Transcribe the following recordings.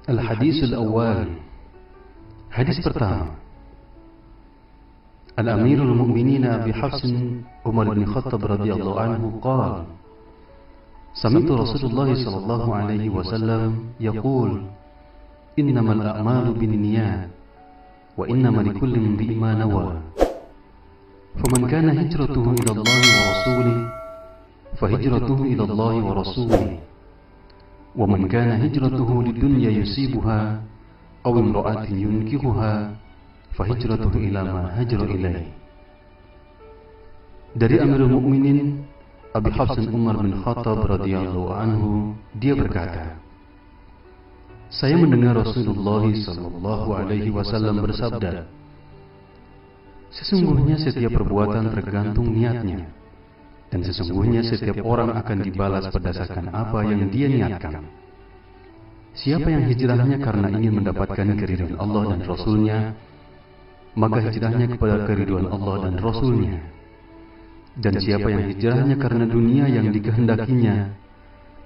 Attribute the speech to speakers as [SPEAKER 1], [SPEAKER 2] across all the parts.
[SPEAKER 1] Al-Hadis Al-Awwal. Hadis pertama. Al-Amirul Mu'minin Abi Hafs Umar bin Khattab radhiyallahu anhu qala: Sami'tu Rasulullah sallallahu alaihi wasallam yaqul: Innamal a'malu binniyat wa innamal likulli imri'in ma nawa. Faman kana hijratuhu ila Allah wa rasulihi fa hijratuhu ila Allah wa rasulihi. ومن كان هجرته للدنيا يصيبها أو امرأة ينكحها فهجرته إلى ما هاجر إليه. Dari Amirul Mukminin Abi Hafs Umar bin Khattab radhiyallahu anhu, dia berkata, saya mendengar Rasulullah sallallahu alaihi wasallam bersabda, sesungguhnya setiap perbuatan tergantung niatnya, dan sesungguhnya setiap orang akan dibalas berdasarkan apa yang dia niatkan. Siapa yang hijrahnya karena ingin mendapatkan keridhaan Allah dan Rasulnya, maka hijrahnya kepada keridhaan Allah dan Rasulnya. Dan siapa yang hijrahnya karena dunia yang dikehendakinya,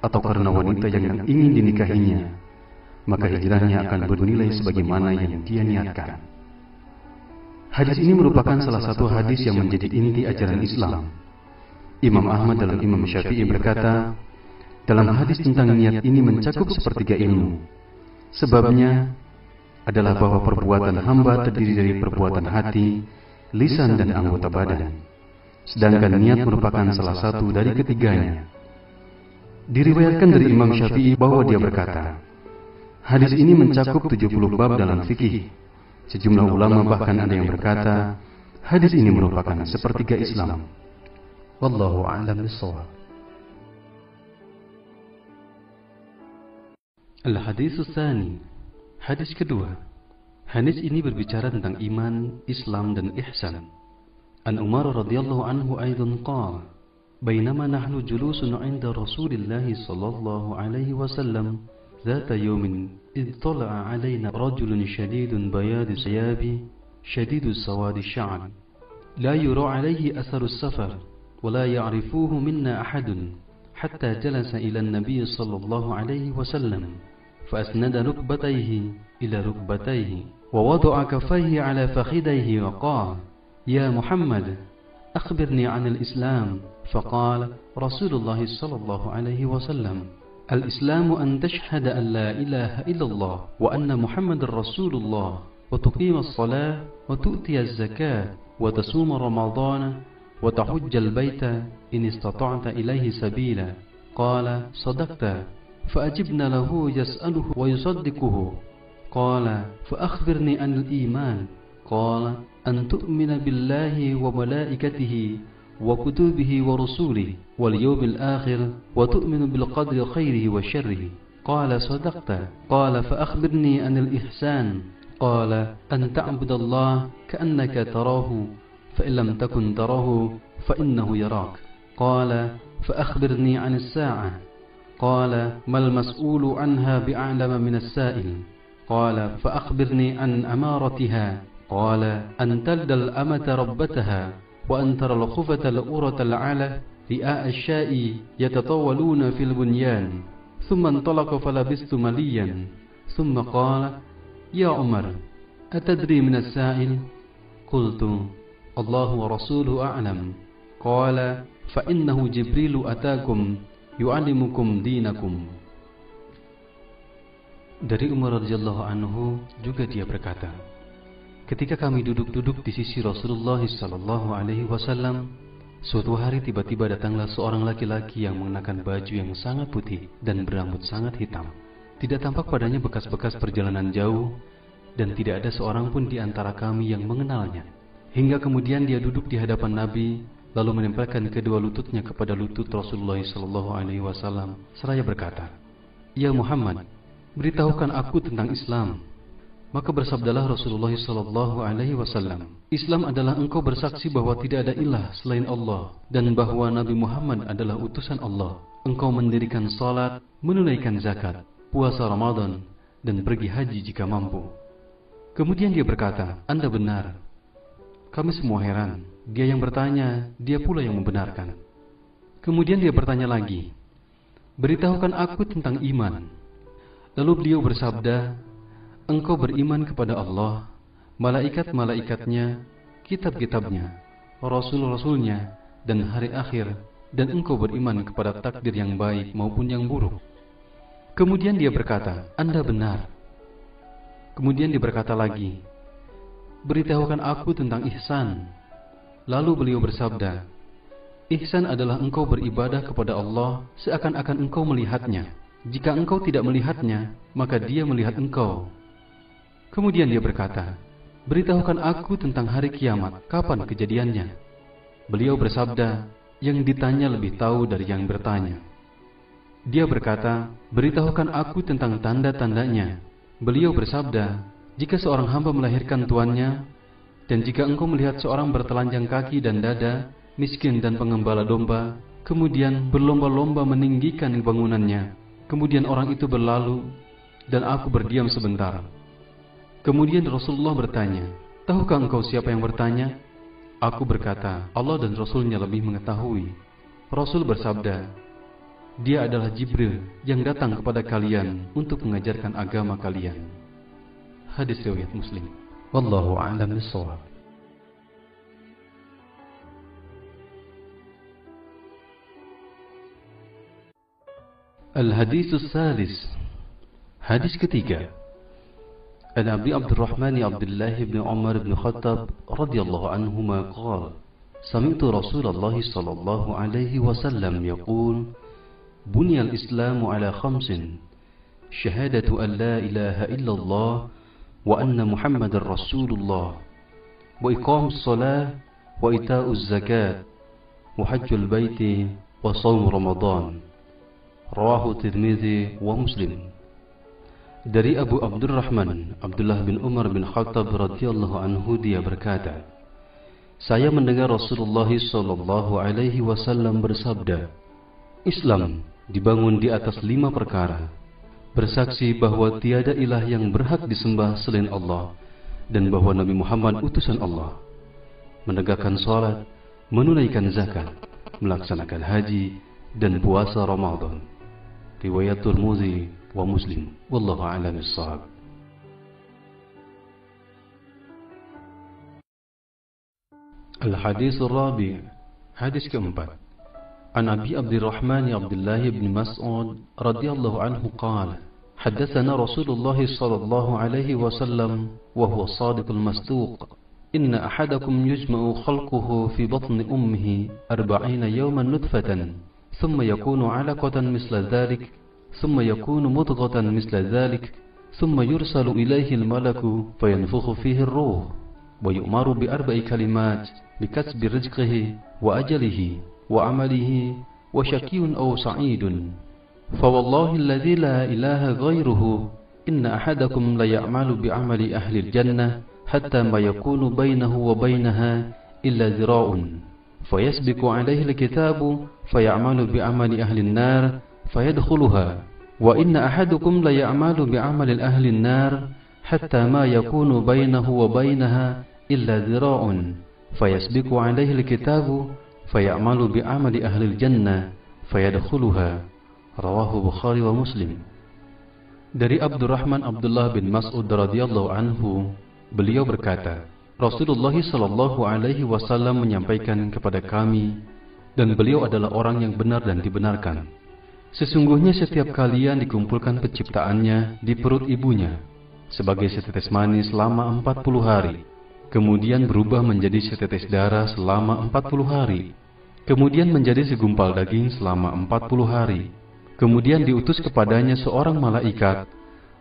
[SPEAKER 1] atau karena wanita yang ingin dinikahinya, maka hijrahnya akan bernilai sebagaimana yang dia niatkan. Hadis ini merupakan salah satu hadis yang menjadi inti ajaran Islam. Imam Ahmad dalam Imam Syafi'i berkata, dalam hadis tentang niat ini mencakup sepertiga ilmu. Sebabnya adalah bahwa perbuatan hamba terdiri dari perbuatan hati, lisan dan anggota badan. Sedangkan niat merupakan salah satu dari ketiganya. Diriwayatkan dari Imam Syafi'i bahwa dia berkata, hadis ini mencakup 70 bab dalam fikih. Sejumlah ulama bahkan ada yang berkata, hadis ini merupakan sepertiga Islam. Wallahu a'lam bishawab. Al-Hadis Tsani. Hadis kedua. Hadis ini berbicara tentang iman, Islam dan ihsan. An Umar radhiyallahu anhu aidan qala: Bainama nahnu julusun 'inda Rasulillah sallallahu alaihi wasallam ذات يوم إذ طلع علينا رجل شديد بياض الثياب شديد سواد الشعر لا يرى عليه أثر السفر ولا يعرفوه منا أحد حتى جلس إلى النبي صلى الله عليه وسلم فأسند ركبتيه إلى ركبتيه ووضع كفيه على فخذيه وقال: يا محمد أخبرني عن الإسلام. فقال رسول الله صلى الله عليه وسلم: الإسلام أن تشهد أن لا إله إلا الله وأن محمد رسول الله وتقيم الصلاة وتؤتي الزكاة وتصوم رمضان وتحج البيت إن استطعت إليه سبيلا. قال: صدقت. فأجبنا له يسأله ويصدقه. قال: فأخبرني عن الإيمان. قال: أن تؤمن بالله وملائكته وكتبه ورسوله واليوم الآخر وتؤمن بالقدر خيره وشره. قال: صدقت. قال: فأخبرني عن الإحسان. قال: أن تعبد الله كأنك تراه فإن لم تكن تراه فإنه يراك. قال: فأخبرني عن الساعة. قال: ما المسؤول عنها بأعلم من السائل. قال: فأخبرني عن أمارتها. قال: أن تلد الأمة ربتها وأن ترى الخفة الأورة العلة رئاء الشاء يتطاولون في البنيان. ثم انطلق فلبثت مليا ثم قال: يا عمر أتدري من السائل؟ قلت: الله ورسوله أعلم. قال: فإنه جبريل أتاكم يعلمكم دينكم. Dari Umar radhiyallahu anhu juga dia berkata, ketika kami duduk-duduk di sisi Rasulullah sallallahu alaihi wasallam, suatu hari tiba-tiba datanglah seorang laki-laki yang mengenakan baju yang sangat putih dan berambut sangat hitam. Tidak tampak padanya bekas-bekas perjalanan jauh dan tidak ada seorang pun di antara kami yang mengenalnya. Hingga kemudian dia duduk di hadapan Nabi, lalu menempelkan kedua lututnya kepada lutut Rasulullah sallallahu alaihi wasallam seraya berkata, "Ya Muhammad, beritahukan aku tentang Islam." Maka bersabdalah Rasulullah sallallahu alaihi wasallam, "Islam adalah engkau bersaksi bahwa tidak ada ilah selain Allah dan bahwa Nabi Muhammad adalah utusan Allah. Engkau mendirikan salat, menunaikan zakat, puasa Ramadan dan pergi haji jika mampu." Kemudian dia berkata, "Anda benar." Kami semua heran. Dia yang bertanya, dia pula yang membenarkan. Kemudian dia bertanya lagi, "Beritahukan aku tentang iman." Lalu beliau bersabda, engkau beriman kepada Allah, malaikat-malaikatnya, kitab-kitabnya, rasul-rasulnya, dan hari akhir, dan engkau beriman kepada takdir yang baik maupun yang buruk. Kemudian dia berkata, Anda benar. Kemudian dia berkata lagi, beritahukan aku tentang ihsan. Lalu beliau bersabda, ihsan adalah engkau beribadah kepada Allah seakan-akan engkau melihatnya. Jika engkau tidak melihatnya, maka dia melihat engkau. Kemudian dia berkata, beritahukan aku tentang hari kiamat, kapan kejadiannya? Beliau bersabda, yang ditanya lebih tahu dari yang bertanya. Dia berkata, beritahukan aku tentang tanda-tandanya. Beliau bersabda, jika seorang hamba melahirkan tuannya, dan jika engkau melihat seorang bertelanjang kaki dan dada, miskin dan pengembala domba, kemudian berlomba-lomba meninggikan bangunannya, kemudian orang itu berlalu, dan aku berdiam sebentar. Kemudian Rasulullah bertanya, tahukah engkau siapa yang bertanya? Aku berkata, Allah dan Rasulnya lebih mengetahui. Rasul bersabda, dia adalah Jibril yang datang kepada kalian untuk mengajarkan agama kalian. Hadis riwayat Muslim. Wallahu a'lam bishawab. Al-Hadis Salis. Hadis ketiga. An Abi Abdurrahman Abdullah bin Umar bin Khattab radhiyallahu anhuma qala, sami'tu Rasulullah sallallahu alaihi wasallam yaqul, bunyal Islamu ala khamsin, syahadatu an la ilaha illallah wa anna Muhammadar Rasulullah, wa iqamus shalah, wa ita'uz zakat, wa hajjul baiti, wa shaum Ramadan. Rawahu Tirmidzi wa Muslim. Dari Abu Abdurrahman Abdullah bin Umar bin Khattab radhiyallahu anhu, dia berkata, saya mendengar Rasulullah sallallahu alaihi wasallam bersabda, Islam dibangun di atas 5 perkara: bersaksi bahwa tiada ilah yang berhak disembah selain Allah, dan bahwa Nabi Muhammad utusan Allah, menegakkan salat, menunaikan zakat, melaksanakan haji, dan puasa Ramadan. Riwayat Tirmidzi wa Muslim. Wallahu a'lam bishawab. Al-Hadis Ar-Rabi'. Hadis keempat. An Abi Abdurrahman Abdullah bin Mas'ud radhiyallahu anhu qala, haddatsana Rasulullah sallallahu alaihi wasallam wa huwa as-sadiqul masduq, inna ahadakum yujma'u khalquhu fi batni ummihi 40 yawman nutfatan, thumma yakunu 'alaqatan misla dhalik, thumma yakunu mudghatan misla dhalik, thumma yursalu ilayhi al-malaku fayanfukhu fihi ar-ruh, wa yu'maru bi 4 kalimat bikasbi rizqihi wa ajalihi wa amalihi wa syaqiyyun aw sa'idun. Fa wallahi alladhi la ilaha ghairuhu, inna ahadakum la ya'malu bi 'amali ahli al-jannah hatta ma yakunu bainahu wa bainaha illa dhira'un, fayasbiqu 'alayhi al-kitabu fay'amalu bi 'amali ahli an-nar fayadkhuluha, wa inna ahadukum la ya'malu bi 'amali ahli an-nar hatta ma yakunu bainahu wa bainaha illa dhira'un, fayasbiqu 'alayhi al-kitabu fay'amalu bi 'amali ahli al-jannah fayadkhuluha. Rawahu Bukhari wa Muslim. Dari Abdurrahman Abdullah bin Mas'ud radhiyallahu anhu, beliau berkata, Rasulullah sallallahu alaihi wasallam menyampaikan kepada kami, dan beliau adalah orang yang benar dan dibenarkan, sesungguhnya setiap kalian dikumpulkan penciptaannya di perut ibunya sebagai setetes mani selama 40 hari, kemudian berubah menjadi setetes darah selama 40 hari, kemudian menjadi segumpal daging selama 40 hari, kemudian diutus kepadanya seorang malaikat,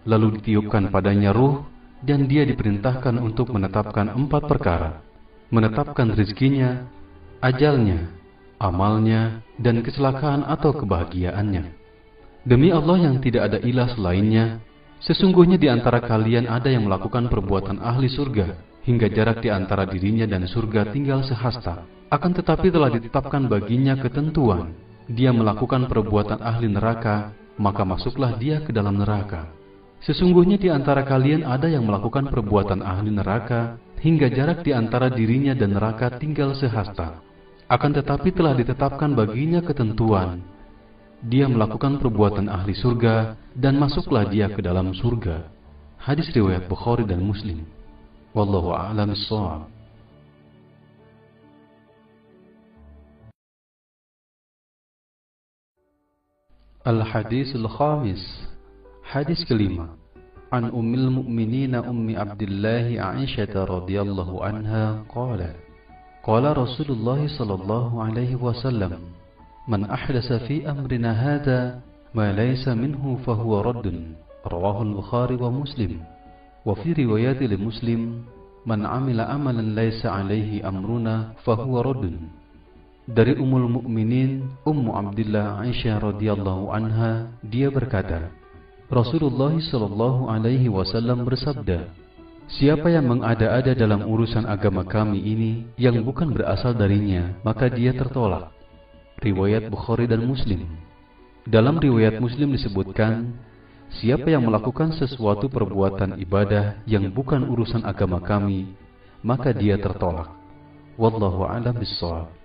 [SPEAKER 1] lalu ditiupkan padanya ruh, dan dia diperintahkan untuk menetapkan 4 perkara: menetapkan rizkinya, ajalnya, amalnya, dan kecelakaan atau kebahagiaannya. Demi Allah yang tidak ada ilah selainnya, sesungguhnya di antara kalian ada yang melakukan perbuatan ahli surga, hingga jarak di antara dirinya dan surga tinggal sehasta. Akan tetapi telah ditetapkan baginya ketentuan, dia melakukan perbuatan ahli neraka, maka masuklah dia ke dalam neraka. Sesungguhnya di antara kalian ada yang melakukan perbuatan ahli neraka, hingga jarak di antara dirinya dan neraka tinggal sehasta. Akan tetapi telah ditetapkan baginya ketentuan, dia melakukan perbuatan ahli surga dan masuklah dia ke dalam surga. Hadis riwayat Bukhari dan Muslim. Wallahu a'lam bishawab. Al-Hadisul Khamis. Hadis kelima. An Ummil Mu'minin Ummi Abdullah Aisyah radhiyallahu anha qala qala Rasulullah sallallahu alaihi wasallam man ahdasa fi amrina hadha ma laysa minhu fahuwa raddun. Rawahu al-Bukhari wa Muslim. Wa fi riwayat li Muslim man amila amalan laysa alaihi amruna fahuwa raddun. Dari Ummul Mukminin Ummu Abdillah Aisyah radhiyallahu anha, dia berkata, Rasulullah sallallahu alaihi wasallam bersabda, siapa yang mengada-ada dalam urusan agama kami ini yang bukan berasal darinya, maka dia tertolak. Riwayat Bukhari dan Muslim. Dalam riwayat Muslim disebutkan, siapa yang melakukan sesuatu perbuatan ibadah yang bukan urusan agama kami, maka dia tertolak. Wallahu a'lam bishawab.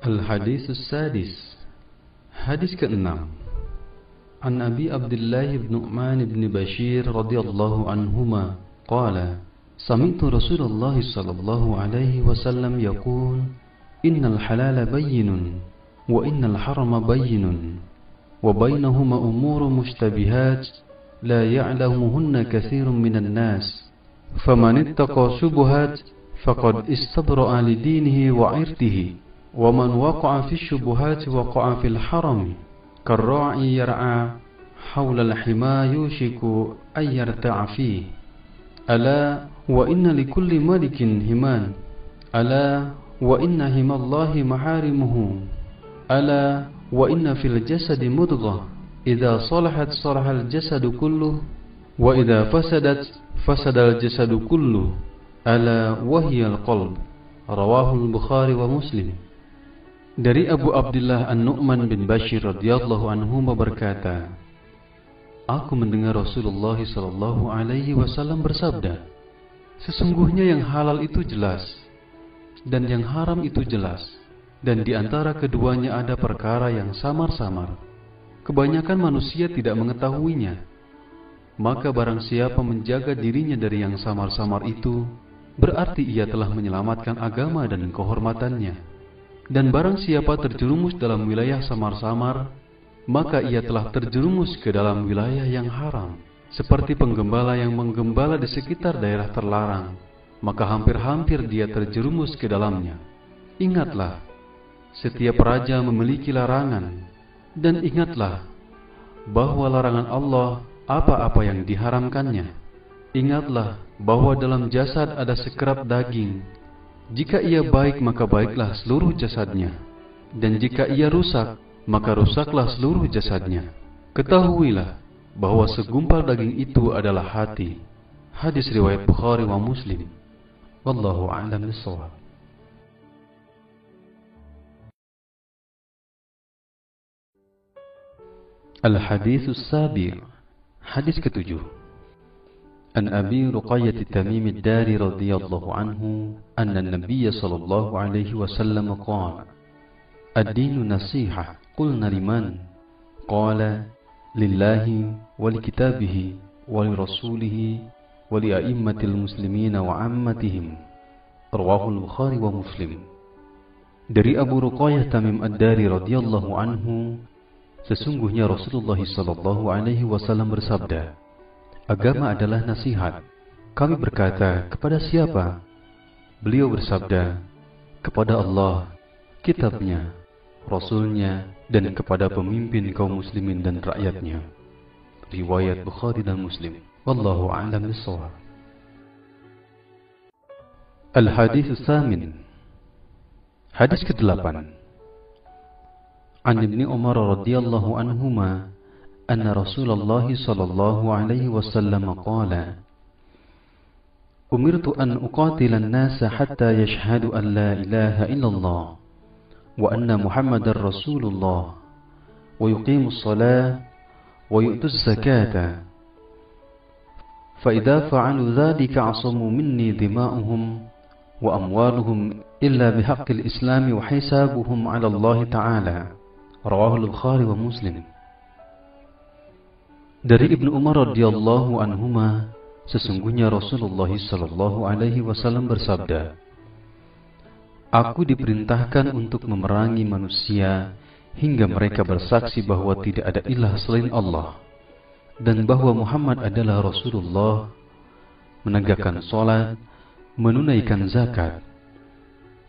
[SPEAKER 1] Al-Hadisus Sadis. Hadis ke-6. An Abi Abdullah ibn Nu'man ibn Bashir radhiyallahu anhuma qala sami'tu Rasulullah sallallahu alaihi wasallam yaqul innal halala bayyinun wa innal harama bayyinun wa bainahuma umurun mushtabihat la ya'lamuhunna katsirun minan nas faman ittaqa syubuhat faqad istabra'a li dinihi wa 'irdihi ومن وقع في الشبهات وقع في الحرم كالراعي يرعى حول الحمى يوشك أن يرتع فيه ألا وإن لكل ملك همان ألا وإن هما الله محارمه ألا وإن في الجسد مضغة إذا صلحت صلح الجسد كله وإذا فسدت فسد الجسد كله ألا وهي القلب. رواه البخاري ومسلم. Dari Abu Abdullah An-Nu'man bin Bashir radhiyallahu anhu berkata, aku mendengar Rasulullah sallallahu alaihi wasallam bersabda, sesungguhnya yang halal itu jelas dan yang haram itu jelas, dan di antara keduanya ada perkara yang samar-samar. Kebanyakan manusia tidak mengetahuinya. Maka barang siapa menjaga dirinya dari yang samar-samar itu, berarti ia telah menyelamatkan agama dan kehormatannya. Dan barang siapa terjerumus dalam wilayah samar-samar, maka ia telah terjerumus ke dalam wilayah yang haram. Seperti penggembala yang menggembala di sekitar daerah terlarang, maka hampir-hampir dia terjerumus ke dalamnya. Ingatlah, setiap raja memiliki larangan, dan ingatlah bahwa larangan Allah apa-apa yang diharamkannya. Ingatlah bahwa dalam jasad ada sekerap daging. Jika ia baik, maka baiklah seluruh jasadnya, dan jika ia rusak, maka rusaklah seluruh jasadnya. Ketahuilah bahwa segumpal daging itu adalah hati. Hadis riwayat Bukhari wa Muslim. Wallahu a'lam bishawab. Al-Haditsus Sabi'. Hadis ke-7. An Abi Ruqayyah Tamim ad-Dari radhiyallahu anhu anna an-nabiy sallallahu alaihi wasallam qala ad-dinu nasihah. Qulna liman? Qala lillahi wa likitabihi wa lirasulihi wa li'a'immatil muslimina wa 'ammatihim. Rawahu al-Bukhari wa Muslim. Dari Abu Ruqayyah Tamim ad-Dari radhiyallahu anhu, sesungguhnya Rasulullah sallallahu alaihi wasallam bersabda, agama adalah nasihat. Kami berkata, kepada siapa? Beliau bersabda, kepada Allah, kitabnya, Rasulnya, dan kepada pemimpin kaum muslimin dan rakyatnya. Riwayat Bukhari dan Muslim. Wallahu a'lam bishawab. Al-Haditsus Samin. Hadis ke-8. An Ibni Umar radhiyallahu anhuma أن رسول الله صلى الله عليه وسلم قال أمرت أن أقاتل الناس حتى يشهدوا أن لا إله إلا الله وأن محمد رسول الله ويقيموا الصلاة ويؤتوا الزكاة فإذا فعلوا ذلك عصموا مني دماؤهم وأموالهم إلا بحق الإسلام وحسابهم على الله تعالى. رواه البخاري ومسلم. Dari Ibnu Umar radhiyallahu anhuma, sesungguhnya Rasulullah sallallahu alaihi wasallam bersabda, "Aku diperintahkan untuk memerangi manusia hingga mereka bersaksi bahwa tidak ada ilah selain Allah dan bahwa Muhammad adalah Rasulullah, menegakkan salat, menunaikan zakat.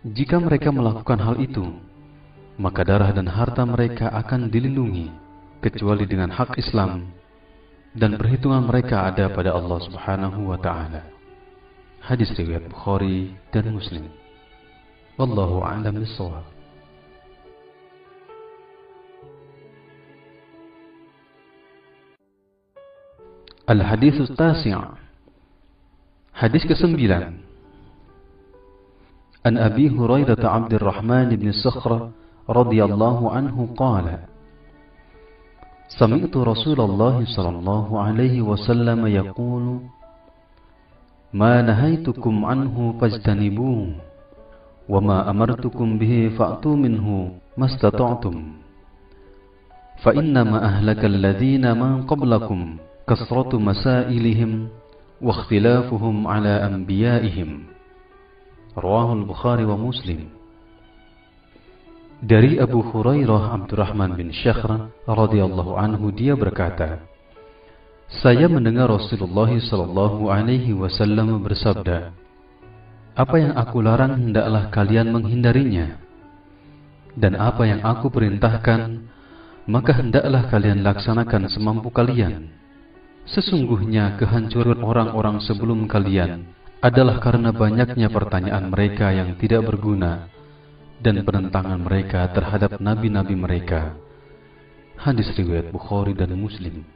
[SPEAKER 1] Jika mereka melakukan hal itu, maka darah dan harta mereka akan dilindungi kecuali dengan hak Islam, dan perhitungan mereka ada pada Allah Subhanahu wa taala." Hadis riwayat Bukhari dan Muslim. Wallahu a'lam bishawab. Al-Hadits Tasi'. Hadis ke-9. An Abi Hurairah Abdurrahman bin Sakhrah radhiyallahu anhu qala, Sami'tu Rasulullah sallallahu alaihi wasallam yaqulu, Ma nahaitukum anhu fajtanibuhu, wa ma amartukum bihi fa'tu minhu mastata'tum. Fa innama ahlakal ladzina man qablakum kasratu masailihim wa ikhtilafuhum ala anbiya'ihim. Rawahul Bukhari wa Muslim. Dari Abu Hurairah Abdurrahman bin Sakhrah radhiyallahu anhu, dia berkata, saya mendengar Rasulullah sallallahu alaihi wasallam bersabda, apa yang aku larang hendaklah kalian menghindarinya, dan apa yang aku perintahkan maka hendaklah kalian laksanakan semampu kalian. Sesungguhnya kehancuran orang-orang sebelum kalian adalah karena banyaknya pertanyaan mereka yang tidak berguna dan penentangan mereka terhadap nabi-nabi mereka. Hadis riwayat Bukhari dan Muslim.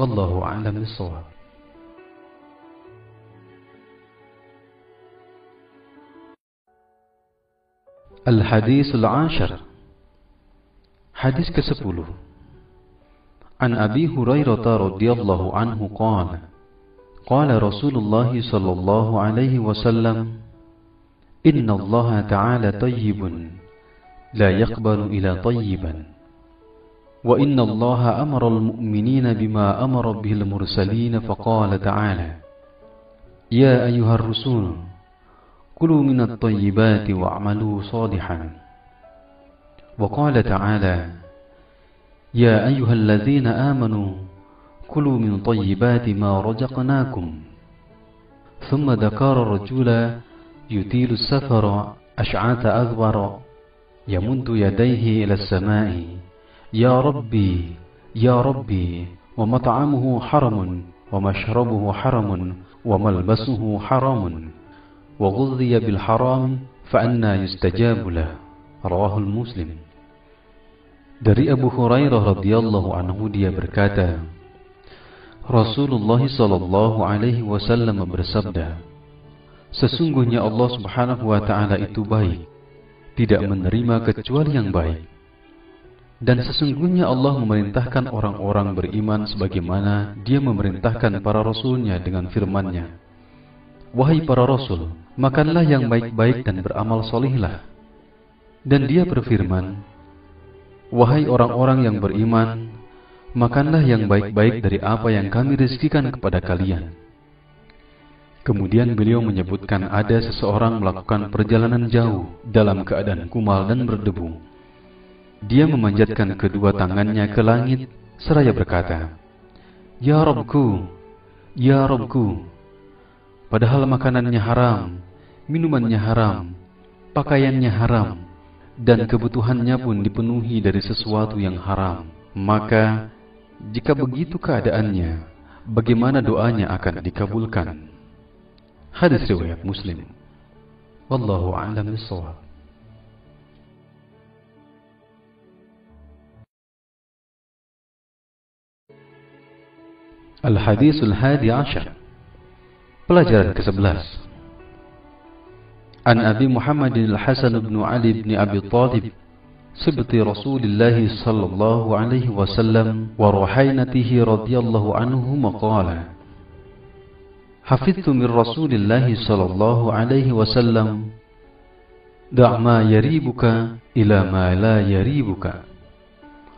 [SPEAKER 1] Wallahu a'lam bishawab. Al-Haditsul Ashar. Hadis ke-10. An Abi Hurairah radhiyallahu anhu qala, qala Rasulullah sallallahu alaihi wasallam, Inna Allah Ta'ala tayyibun, la yaqbalu ila tayyiban. Wa inna Allah amara al-mu'minina bima amara bihil mursalina faqala ta'ala, Ya ayyuhar rusul, kulu minat tayyibati wa'amalu salihan. Wa qala ta'ala, Ya ayyuhal ladhina amanu, kulu min tayyibati ma rajaqnakum. Thumma dhakara rajula يطيل السفر أشعث أغبر يمد يديه إلى السماء يا ربي يا ربي ومطعمه حرم ومشربه حرم وملبسه حرام وغذي بالحرام فأنى يستجاب له. رواه المسلم. Dari Abu Hurairah radhiyallahu anhu, dia berkata, Rasulullah sallallahu alaihi wasallam bersabda, sesungguhnya Allah Subhanahu wa ta'ala itu baik, tidak menerima kecuali yang baik. Dan sesungguhnya Allah memerintahkan orang-orang beriman sebagaimana Dia memerintahkan para rasulnya dengan firman-Nya, Wahai para rasul, makanlah yang baik-baik dan beramal solihlah. Dan Dia berfirman, Wahai orang-orang yang beriman, makanlah yang baik-baik dari apa yang kami rezekikan kepada kalian. Kemudian beliau menyebutkan ada seseorang melakukan perjalanan jauh dalam keadaan kumal dan berdebu. Dia memanjatkan kedua tangannya ke langit seraya berkata, Ya Rabbku, Ya Rabbku. Padahal makanannya haram, minumannya haram, pakaiannya haram, dan kebutuhannya pun dipenuhi dari sesuatu yang haram. Maka, jika begitu keadaannya, bagaimana doanya akan dikabulkan? Hadis riwayat Muslim. Wallahu a'lam bishawab. Al-Haditsul Hadi Ashar. Pelajaran ke-11. An Abi Muhammadin Al-Hasan bin Ali bin Abi Talib, Sibti Rasulullah sallallahu alaihi wasallam wa ruhainatihi radhiyallahu anhu maqala, حفظت من رسول الله صلى الله عليه وسلم Da' ma yaribuka ila ma la yaribuka.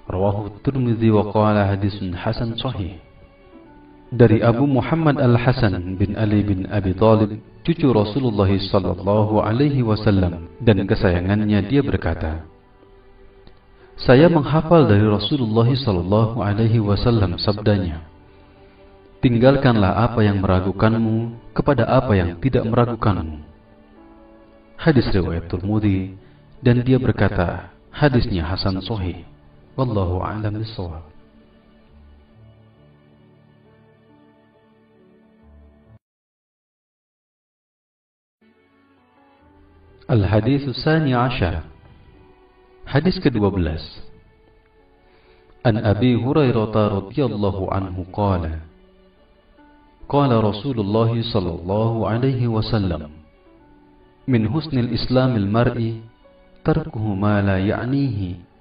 [SPEAKER 1] Rawahu Tirmidzi wa qala hadisun hasan sahih. Dari Abu Muhammad Al-Hasan bin Ali bin Abi Thalib, cucu Rasulullah sallallahu alaihi wasallam dan kesayangannya, dia berkata, saya menghafal dari Rasulullah sallallahu alaihi wasallam sabdanya, tinggalkanlah apa yang meragukanmu kepada apa yang tidak meragukanmu. Hadis riwayat Tirmidzi, dan dia berkata hadisnya hasan sahih. Wallahu a'lam bishawab. Al-Hadits Tsani Ashar. Hadis ke-12. An Abi Hurairah radhiyallahu anhu qala qala Rasulullah sallallahu alaihi wasallam min husnil islamil mar'i tarkuhu ma la ya'nihi.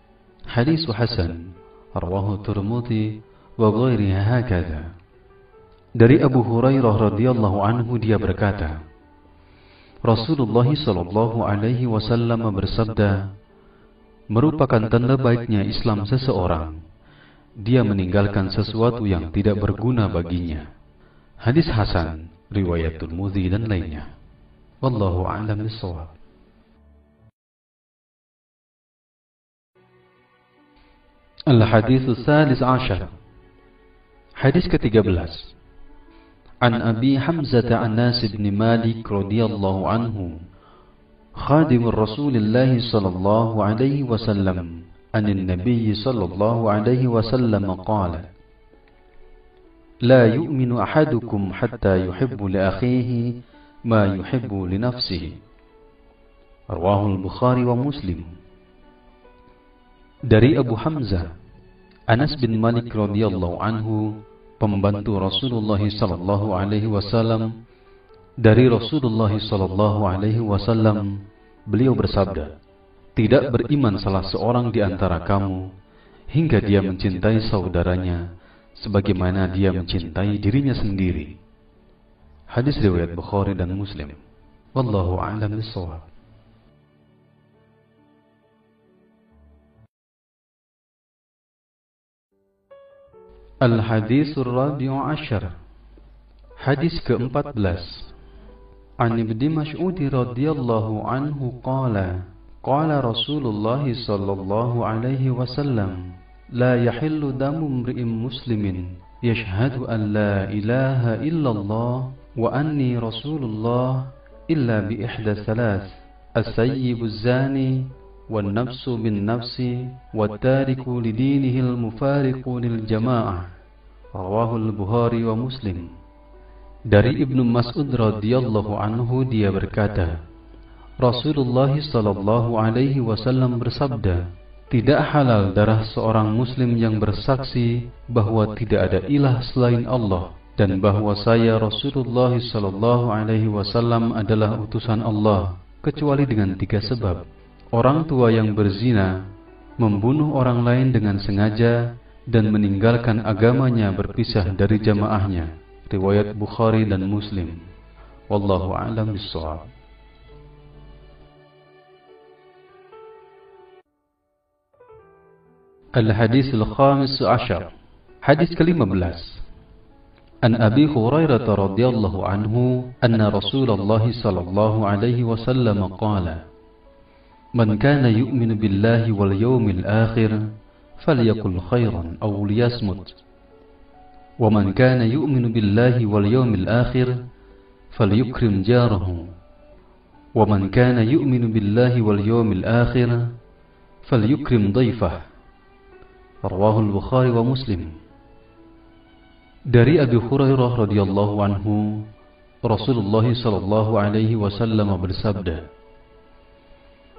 [SPEAKER 1] Hadis hasan. Rawahu Tirmidzi wa ghairihi hakadha. Dari Abu Hurairah radhiyallahu anhu, dia berkata, Rasulullah sallallahu alaihi wasallam bersabda, merupakan tanda baiknya Islam seseorang, dia meninggalkan sesuatu yang tidak berguna baginya. Hadis hasan, riwayat Tirmidzi dan lainnya. Wallahu a'lam bishawab. Al-Hadits Tsalis Ashar. Hadis ke-13. An Abi Hamzah Anas bin Malik radhiyallahu anhu, khadim Rasulullah sallallahu alaihi wasallam, an Nabi sallallahu alaihi wasallam qala, la yu'minu ahadukum hatta yuhibbu li akhihi ma yuhibbu li nafsihi. Rawahu Al-Bukhari wa Muslim. Dari Abu Hamzah Anas bin Malik radhiyallahu anhu, pembantu Rasulullah sallallahu alaihi wasallam, dari Rasulullah sallallahu alaihi wasallam, beliau bersabda, tidak beriman salah seorang di antara kamu hingga dia mencintai saudaranya sebagaimana dia mencintai dirinya sendiri. Hadis riwayat Bukhari dan Muslim. Wallahu a'lam bishawab. Al-Hadits Ar-Rabi'u Ashar. Hadis ke-14. An Ibni Mas'ud radhiyallahu anhu qala qala Rasulullah sallallahu alaihi wasallam, la yahillu damu imri'in muslimin yashhadu an la ilaha illallah wa anni rasulullah illa bi ihda thalath, as-sayyibu az-zani والنفس بالنفس والتارك لدينه المفارق للجماعة. رواه البخاري ومسلم. Dari Ibnu Mas'ud radhiyallahu anhu, dia berkata, Rasulullah sallallahu alaihi wasallam bersabda, tidak halal darah seorang muslim yang bersaksi bahwa tidak ada ilah selain Allah dan bahwa saya Rasulullah sallallahu alaihi wasallam adalah utusan Allah, kecuali dengan 3 sebab. Orang tua yang berzina, membunuh orang lain dengan sengaja, dan meninggalkan agamanya berpisah dari jamaahnya. Riwayat Bukhari dan Muslim. Wallahu a'lam bishawab. Al-Hadits Al-Khamis Ashar. Hadis ke-15. An Abi Hurairah radhiyallahu anhu, anna Rasulullah sallallahu alaihi wasallam qala, man kana yu'minu billahi wal yawmil akhir falyaqul khairan aw liyasmut, wa man kana yu'minu billahi wal yawmil akhir falyukrim jarahu, wa man kana yu'minu billahi wal yawmil akhir falyukrim dhayfah. Rawahu Al-Bukhari wa Muslim. Dari Abu Hurairah radhiyallahu anhu, Rasulullah sallallahu alaihi wasallam bersabda,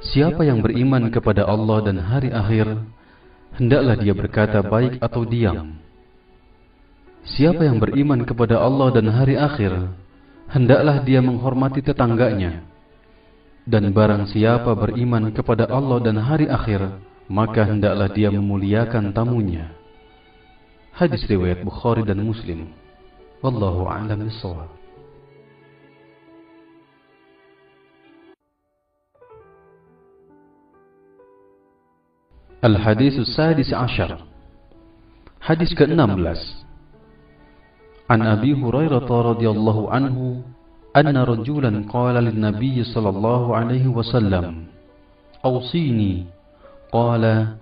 [SPEAKER 1] siapa yang beriman kepada Allah dan hari akhir, hendaklah dia berkata baik atau diam. Siapa yang beriman kepada Allah dan hari akhir, hendaklah dia menghormati tetangganya. Dan barang siapa beriman kepada Allah dan hari akhir, maka hendaklah dia memuliakan tamunya. Hadis riwayat Bukhari dan Muslim. Wallahu a'lam bishawab. Al-Haditsus Sadis Ashar. Hadis ke-16. An Abi Hurairah radhiyallahu anhu anna rajulan qala lin-nabiy sallallahu alaihi wasallam awsini qala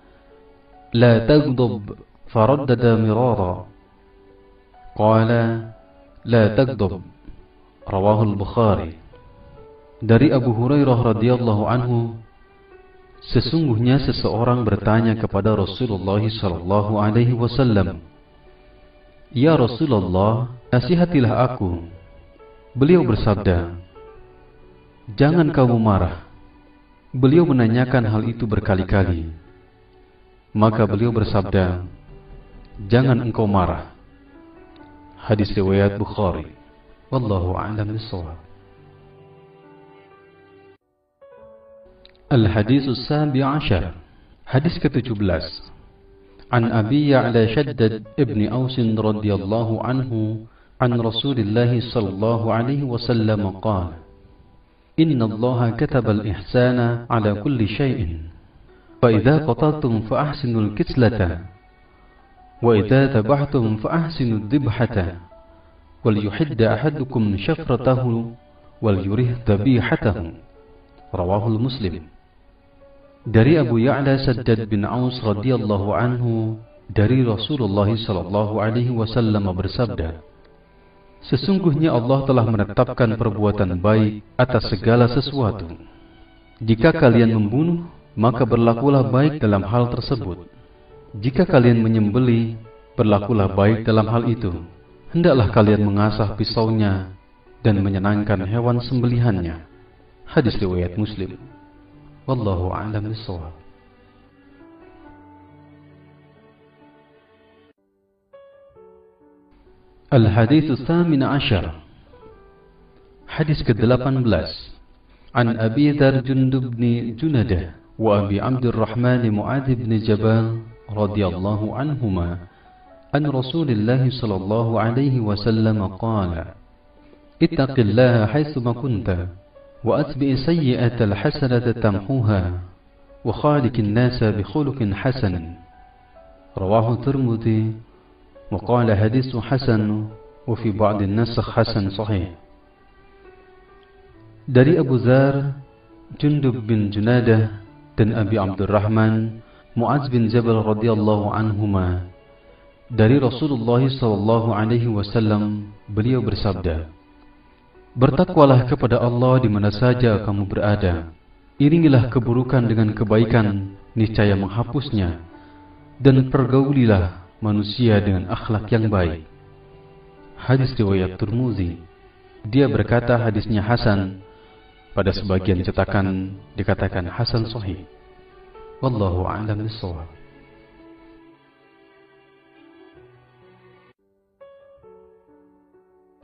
[SPEAKER 1] la taghdab faraddada mirara qala la taghdab. Rawahul Bukhari. Dari Abu Hurairah radhiyallahu anhu, sesungguhnya seseorang bertanya kepada Rasulullah sallallahu alaihi wasallam, "Ya Rasulullah, nasihatilah aku." Beliau bersabda, "Jangan kamu marah." Beliau menanyakan hal itu berkali-kali. Maka beliau bersabda, "Jangan engkau marah." Hadis riwayat Bukhari. Wallahu a'lam bishawab. Al-Haditsus Sabi Ashar. Hadis ke-17. An Abi Ya'la Shaddad ibn Aus radhiyallahu anhu an Rasulillah sallallahu alaihi wasallam qala, "Inna Allah kataba al-ihsana ala kulli shay'in, fa idza qataltum fa ahsinul kislata, wa idza tabahtum fa ahsinud dibhata, wal yuhidda ahadukum shafratahu wal yurih dhabihatahu." Rawahul Muslim. Dari Abu Ya'la Shaddad bin Aus radhiyallahu anhu dari Rasulullah sallallahu alaihi wasallam bersabda, "Sesungguhnya Allah telah menetapkan perbuatan baik atas segala sesuatu. Jika kalian membunuh, maka berlakulah baik dalam hal tersebut. Jika kalian menyembelih, berlakulah baik dalam hal itu. Hendaklah kalian mengasah pisaunya dan menyenangkan hewan sembelihannya." Hadis riwayat Muslim. Wallahu a'lam bishawab. Al-Haditsus Tsamin Ashar. Hadis ke-18. An Abi Dzar Jundub bin Junadah wa Abi Abdurrahman Mu'adz bin Jabal radhiyallahu anhuma an Rasulillah sallallahu alaihi wasallam qala, "Ittaqillaha haitsu ma kunta وأتبع سيئة الحسنة تمحوها وخالق الناس بخلق حسن." رواه الترمذي وقال حديث حسن وفي بعض النسخ حسن صحيح. Dari Abu Dzar Jundub bin Junadah dan Abi Abdurrahman Mu'adz bin Jabal radhiyallahu anhuma, dari Rasulullah sallallahu alaihi wasallam, beliau bersabda, "Bertakwalah kepada Allah di mana saja kamu berada. Iringilah keburukan dengan kebaikan, niscaya menghapusnya. Dan pergaulilah manusia dengan akhlak yang baik." Hadis riwayat Tirmidzi. Dia berkata hadisnya hasan. Pada sebagian cetakan dikatakan hasan sahih. Wallahu a'lam bishawab.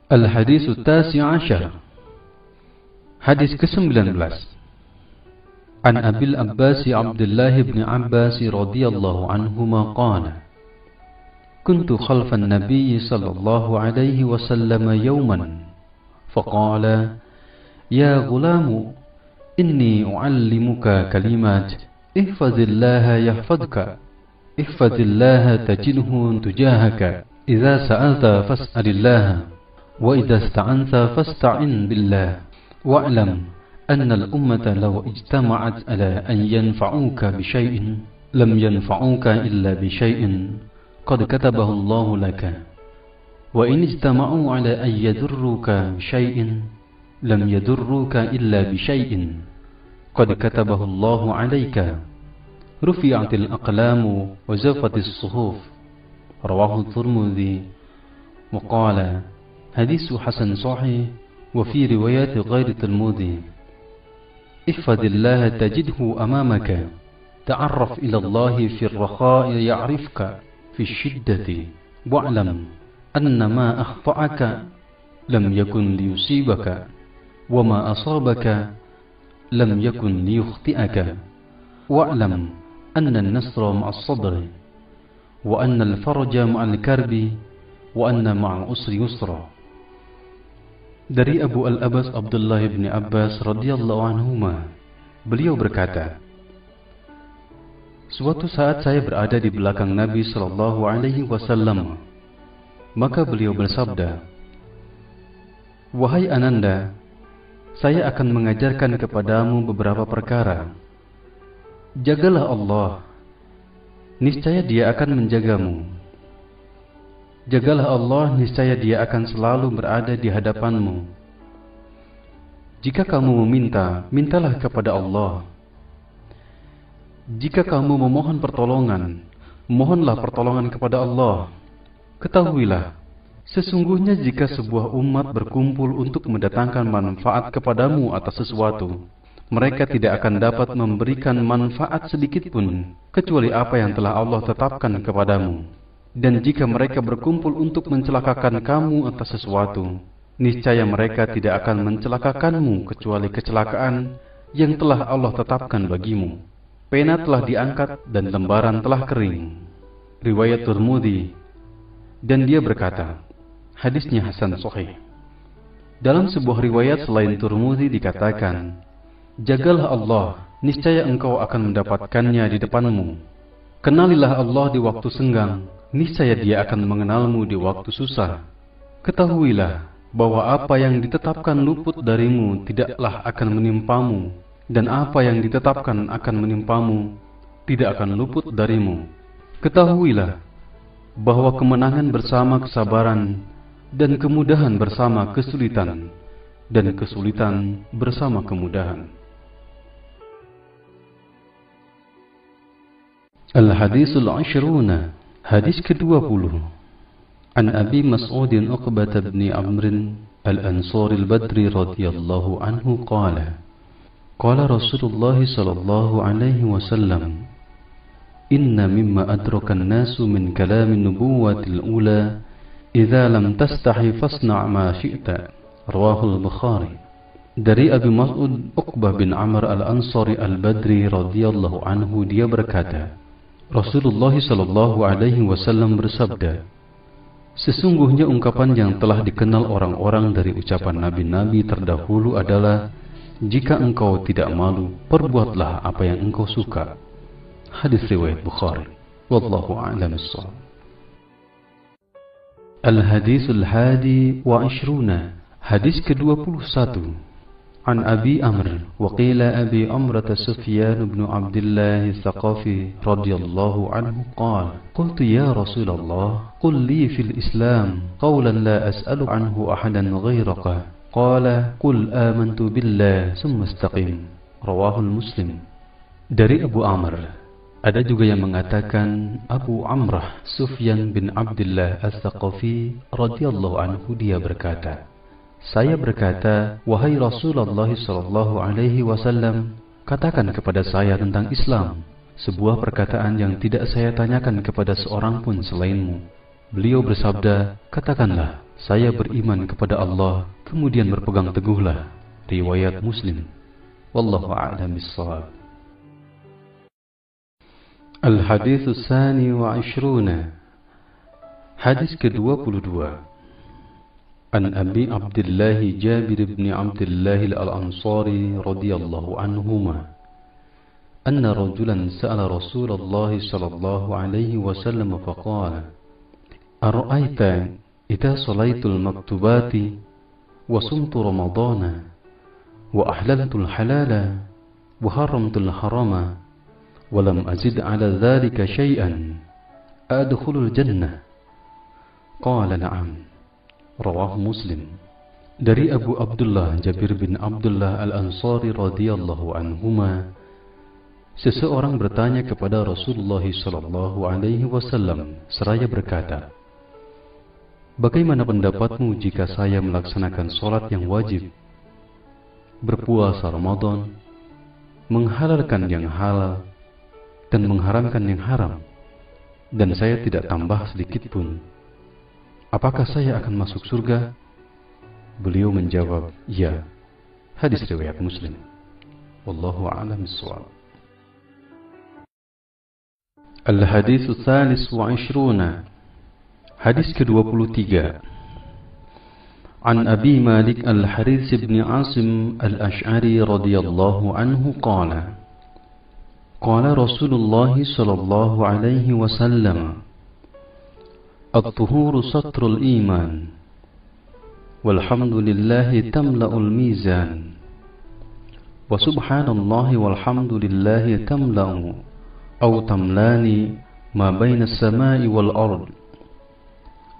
[SPEAKER 1] Al-Haditsus Tasi' Ashar. Hadis ke-19. An Abil Abbas Abdullah bin Abbas radhiyallahu anhuma qala, "Kuntu khalfan Nabiy sallallahu alaihi wasallam yawman, faqala, ya ghulamu, inni u'allimuka kalimat, ihfazillaha yahfazka, ihfazillaha tajidhu tujahaka, idza sa'alta fas'alillaha, وإذا استعنت فاستعن بالله واعلم أن الأمة لو اجتمعت على أن ينفعوك بشيء لم ينفعوك إلا بشيء قد كتبه الله لك وإن اجتمعوا على أن يضروك بشيء لم يضروك إلا بشيء قد كتبه الله عليك رفعت الأقلام وجفت الصحف." رواه الترمذي وقال حديث حسن صحيح وفي روايات غير الترمذي. احفظ الله تجده أمامك، تعرف إلى الله في الرخاء يعرفك في الشدة، واعلم أن ما أخطأك لم يكن ليصيبك وما أصابك لم يكن ليخطئك، واعلم أن النصر مع الصبر وأن الفرج مع الكرب وأن مع العسر يسرا. Dari Abu Al-Abbas Abdullah bin Abbas radhiyallahu anhuma, beliau berkata, Suatu saat saya berada di belakang Nabi Shallallahu Alaihi Wasallam. Maka beliau bersabda, "Wahai Ananda, saya akan mengajarkan kepadamu beberapa perkara. Jagalah Allah, niscaya Dia akan menjagamu. Jagalah Allah, niscaya Dia akan selalu berada di hadapanmu. Jika kamu meminta, mintalah kepada Allah. Jika kamu memohon pertolongan, mohonlah pertolongan kepada Allah. Ketahuilah, sesungguhnya jika sebuah umat berkumpul untuk mendatangkan manfaat kepadamu atas sesuatu, mereka tidak akan dapat memberikan manfaat sedikit pun, kecuali apa yang telah Allah tetapkan kepadamu. Dan jika mereka berkumpul untuk mencelakakan kamu atas sesuatu, niscaya mereka tidak akan mencelakakanmu kecuali kecelakaan yang telah Allah tetapkan bagimu. Pena telah diangkat dan lembaran telah kering." Riwayat Tirmidzi. Dan dia berkata, hadisnya hasan sahih. Dalam sebuah riwayat selain Tirmidzi dikatakan, "Jagalah Allah, niscaya engkau akan mendapatkannya di depanmu. Kenalilah Allah di waktu senggang, niscaya Dia akan mengenalmu di waktu susah. Ketahuilah bahwa apa yang ditetapkan luput darimu tidaklah akan menimpamu, dan apa yang ditetapkan akan menimpamu tidak akan luput darimu. Ketahuilah bahwa kemenangan bersama kesabaran, dan kemudahan bersama kesulitan, dan kesulitan bersama kemudahan." Al-Hadisul Ashruna, hadis ke-20. An Abi Mas'udin Uqbah bin Amr al-Ansari al-Badri radhiyallahu anhu qala, qala Rasulullah sallallahu alaihi wasallam, "Inna mimma adraka an-nasu min kalam an-nubuwwati al-ula, idza lam tastahi fasna' ma syi'ta." Rawahu al-Bukhari. Dari Abi Mas'ud Uqbah bin Amr al-Ansari al-Badri radhiyallahu anhu, dia berkata, Rasulullah sallallahu alaihi wasallam bersabda, "Sesungguhnya ungkapan yang telah dikenal orang-orang dari ucapan nabi-nabi terdahulu adalah, jika engkau tidak malu, perbuatlah apa yang engkau suka." Hadis riwayat Bukhari. Wallahu a'lam bissawab. Al-Hadisul Hadi wa Ishruna, hadis ke-21. An Abi Amr wa qila Abi Amrata Sufyan bin Abdullah Al-Thaqafi radhiyallahu anhu qala, qultu ya Rasulullah, qul li fil Islam qawlan la as'alu anhu ahadan ghayraka. Qala, qul amantu billah summa istaqim. Rawahu Muslim. Dari Abu Amr. Ada juga yang mengatakan Abu Amrah Sufyan bin Abdullah Al-Thaqafi radhiyallahu anhu, dia berkata, saya berkata, wahai Rasulullah sallallahu alaihi wasallam, katakan kepada saya tentang Islam, sebuah perkataan yang tidak saya tanyakan kepada seorang pun selainmu. Beliau bersabda, katakanlah, saya beriman kepada Allah, kemudian berpegang teguhlah. Riwayat Muslim. Wallahu a'lam bissawab. Al-Hadits Tsani wa Ishruna, hadis ke-22. An Abi Abdullah Jabir bin Abdullah Al-Ansari radhiyallahu anhuma, anna rajulan sa'ala Rasulullah sallallahu alaihi wasallam faqala, ara'aita idza salaitul maktubati wa sumtu ramadana wa ahlaltul halala wa haramtul harama wa lam azid ala dhalika shay'an adkhulul jannah? Qala na'am. Rawahu Muslim. Dari Abu Abdullah Jabir bin Abdullah Al-Ansari radhiyallahu anhuma, seseorang bertanya kepada Rasulullah sallallahu alaihi wasallam seraya berkata, bagaimana pendapatmu jika saya melaksanakan salat yang wajib, berpuasa Ramadan, menghalalkan yang halal dan mengharamkan yang haram, dan saya tidak tambah sedikit pun, apakah saya akan masuk surga? Beliau menjawab, ya. Hadis riwayat Muslim. Wallahu a'lam bissawab. Al-Hadits Tsalis wa Ishruna, hadis ke-23. An Abi Malik Al-Harits bin Asim Al-Ash'ari radhiyallahu anhu qala, Qala Rasulullah sallallahu alaihi wasallam, at-tuhuru satrul iman, walhamdulillahi tamla'ul mizan, wa subhanallahi walhamdulillahi tamla'u aw tamlani ma baina as-sama'i wal ard,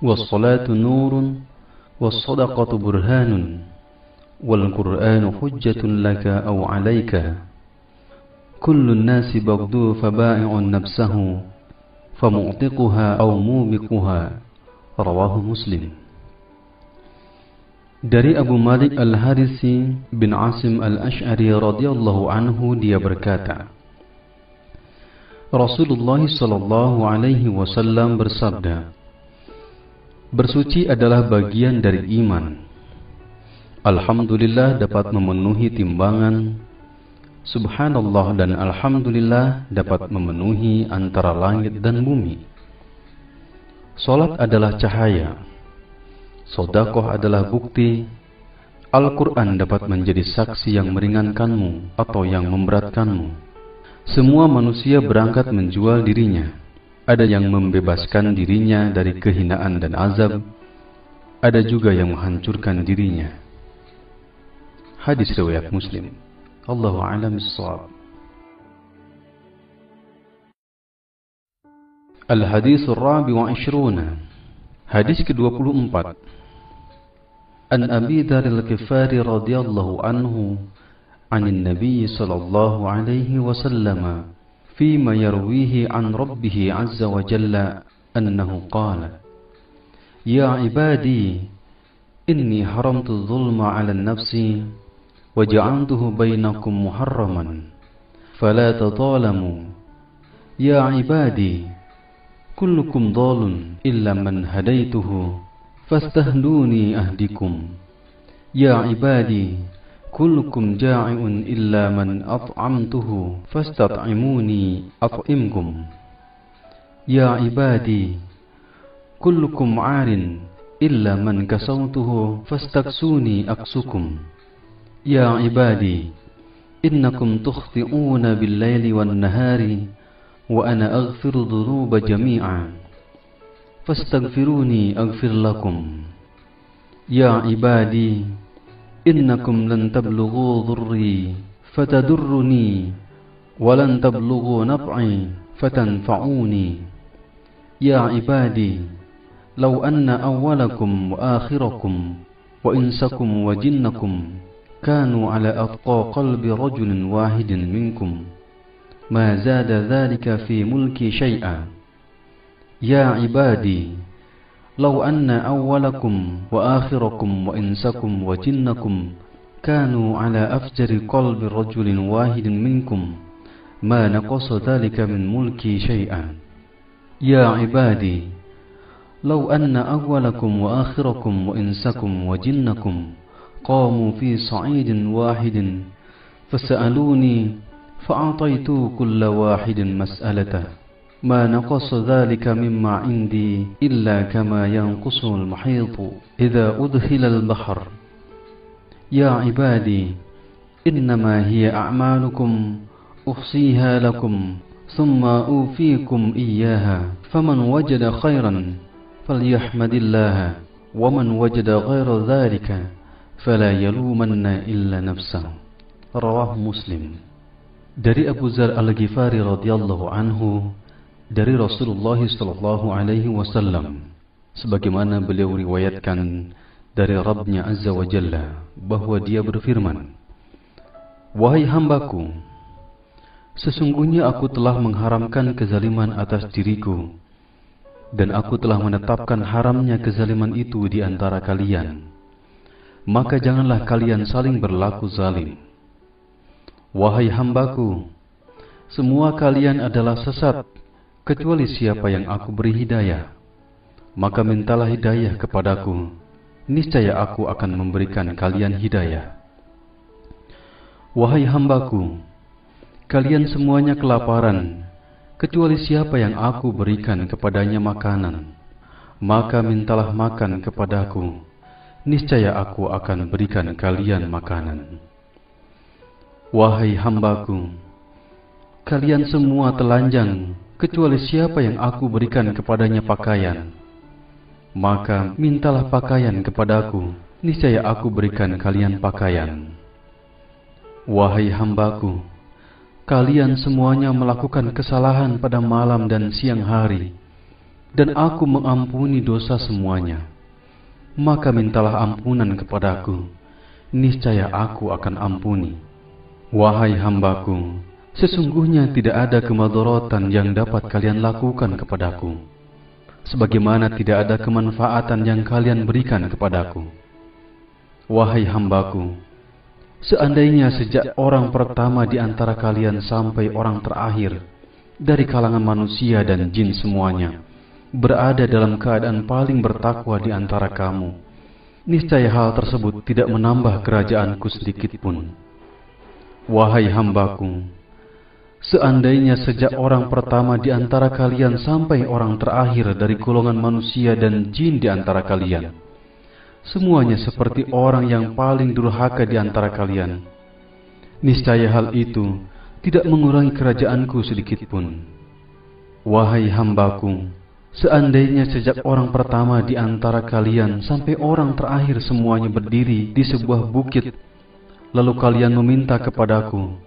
[SPEAKER 1] was-salatu nurun, was-sadaqatu burhanun, wal Qur'anu hujjatun laka aw 'alaika, kullu an-nasi baghdhu faba'i'un nafsahu famu'tiquha aw mubiquha. Rawahu Muslim. Dari Abu Malik Al-Harisi bin Asim Al-Ash'ari radhiyallahu anhu, dia berkata, Rasulullah sallallahu alaihi wasallam bersabda, bersuci adalah bagian dari iman. Alhamdulillah dapat memenuhi timbangan, subhanallah dan alhamdulillah dapat memenuhi antara langit dan bumi. Salat adalah cahaya, sedekah adalah bukti, Al-Quran dapat menjadi saksi yang meringankanmu atau yang memberatkanmu. Semua manusia berangkat menjual dirinya. Ada yang membebaskan dirinya dari kehinaan dan azab, ada juga yang menghancurkan dirinya. Hadis riwayat Muslim. Allahu a'lam bissawab. Al-Hadis Ar-Rabi wa Ishruna. Hadis ke-24. An Abi Dzar Al-Ghifari radhiyallahu anhu, 'anil Nabi sallallahu alaihi wasallam, fima yarwihi 'an Rabbih 'azza wa jalla annahu qala, ya ibadi, inni haramtu adh-dhulma 'ala an-nafsi wa ja'altuhu bainakum muharraman fala tadhalamu. Ya ibadi, kullukum dhalun illa man hadaituhu fastahduni ahdikum. Ya ibadi, kullukum ja'i'un illa man at'amtuhu fastat'imuni at'imkum. Ya ibadi, kullukum 'arin illa man kasawtuhu fastaksuni aksukum. Ya ibadi, innakum tukhti'una bil-laili wan-nahari wa ana aghfiru dhunuba jami'a fastaghfiruni aghfir lakum. Ya ibadi, innakum lan tablughu dhurri fatadurruni wa lan tablughu naf'i fatanfa'uni. Ya ibadi, law anna awwalakum wa akhirakum wa insakum wa jinnakum kanu ala atqa qalbi rajulin wahidin minkum ma zada dhalika fi mulki syai'a. Ya ibadi, law anna awwalakum wa akhirakum wa insakum wa jinnakum kanu ala afjari qalbi rajulin wahidin minkum ma naqasa dhalika min mulki syai'a. Ya ibadi, law anna awwalakum wa akhirakum wa insakum wa jinnakum qamu fi sa'idin wahidin fasa'aluni fa'ataitu kulla wahidin mas'alatah ma naqasa dhalika mimma indi illa kama yanqusu al-mahitu idha udkhila al-bahr. Ya ibadi, innama hiya a'malukum uhsiha lakum thumma ufikum iyyaha faman wajada khairan falyahmadillaha wa man wajada ghaira dhalika fala yalumanna illa nafsahu. Rawahu Muslim. Dari Abu Dzar Al-Ghifari radhiyallahu anhu, dari Rasulullah sallallahu alaihi wasallam, sebagaimana beliau riwayatkan dari Rabbnya Azza wa Jalla, bahwa dia berfirman, wahai hambaku, sesungguhnya aku telah mengharamkan kezaliman atas diriku, dan aku telah menetapkan haramnya kezaliman itu di antara kalian. Maka janganlah kalian saling berlaku zalim. Wahai hambaku, semua kalian adalah sesat, kecuali siapa yang aku beri hidayah. Maka mintalah hidayah kepadaku, niscaya aku akan memberikan kalian hidayah. Wahai hambaku, kalian semuanya kelaparan, kecuali siapa yang aku berikan kepadanya makanan. Maka mintalah makan kepadaku, niscaya aku akan berikan kalian makanan. Wahai hambaku, kalian semua telanjang, kecuali siapa yang aku berikan kepadanya pakaian. Maka mintalah pakaian kepadaku, niscaya aku berikan kalian pakaian. Wahai hambaku, kalian semuanya melakukan kesalahan pada malam dan siang hari, dan aku mengampuni dosa semuanya. Maka mintalah ampunan kepadaku, niscaya aku akan ampuni. Wahai hambaku, sesungguhnya tidak ada kemadharatan yang dapat kalian lakukan kepadaku, sebagaimana tidak ada kemanfaatan yang kalian berikan kepadaku. Wahai hambaku, seandainya sejak orang pertama di antara kalian sampai orang terakhir dari kalangan manusia dan jin semuanya berada dalam keadaan paling bertakwa di antara kamu, niscaya hal tersebut tidak menambah kerajaanku sedikitpun. Wahai hambaku, seandainya sejak orang pertama di antara kalian sampai orang terakhir dari golongan manusia dan jin di antara kalian, semuanya seperti orang yang paling durhaka di antara kalian, niscaya hal itu tidak mengurangi kerajaanku sedikitpun. Wahai hambaku, seandainya sejak orang pertama di antara kalian sampai orang terakhir semuanya berdiri di sebuah bukit, lalu kalian meminta kepadaku,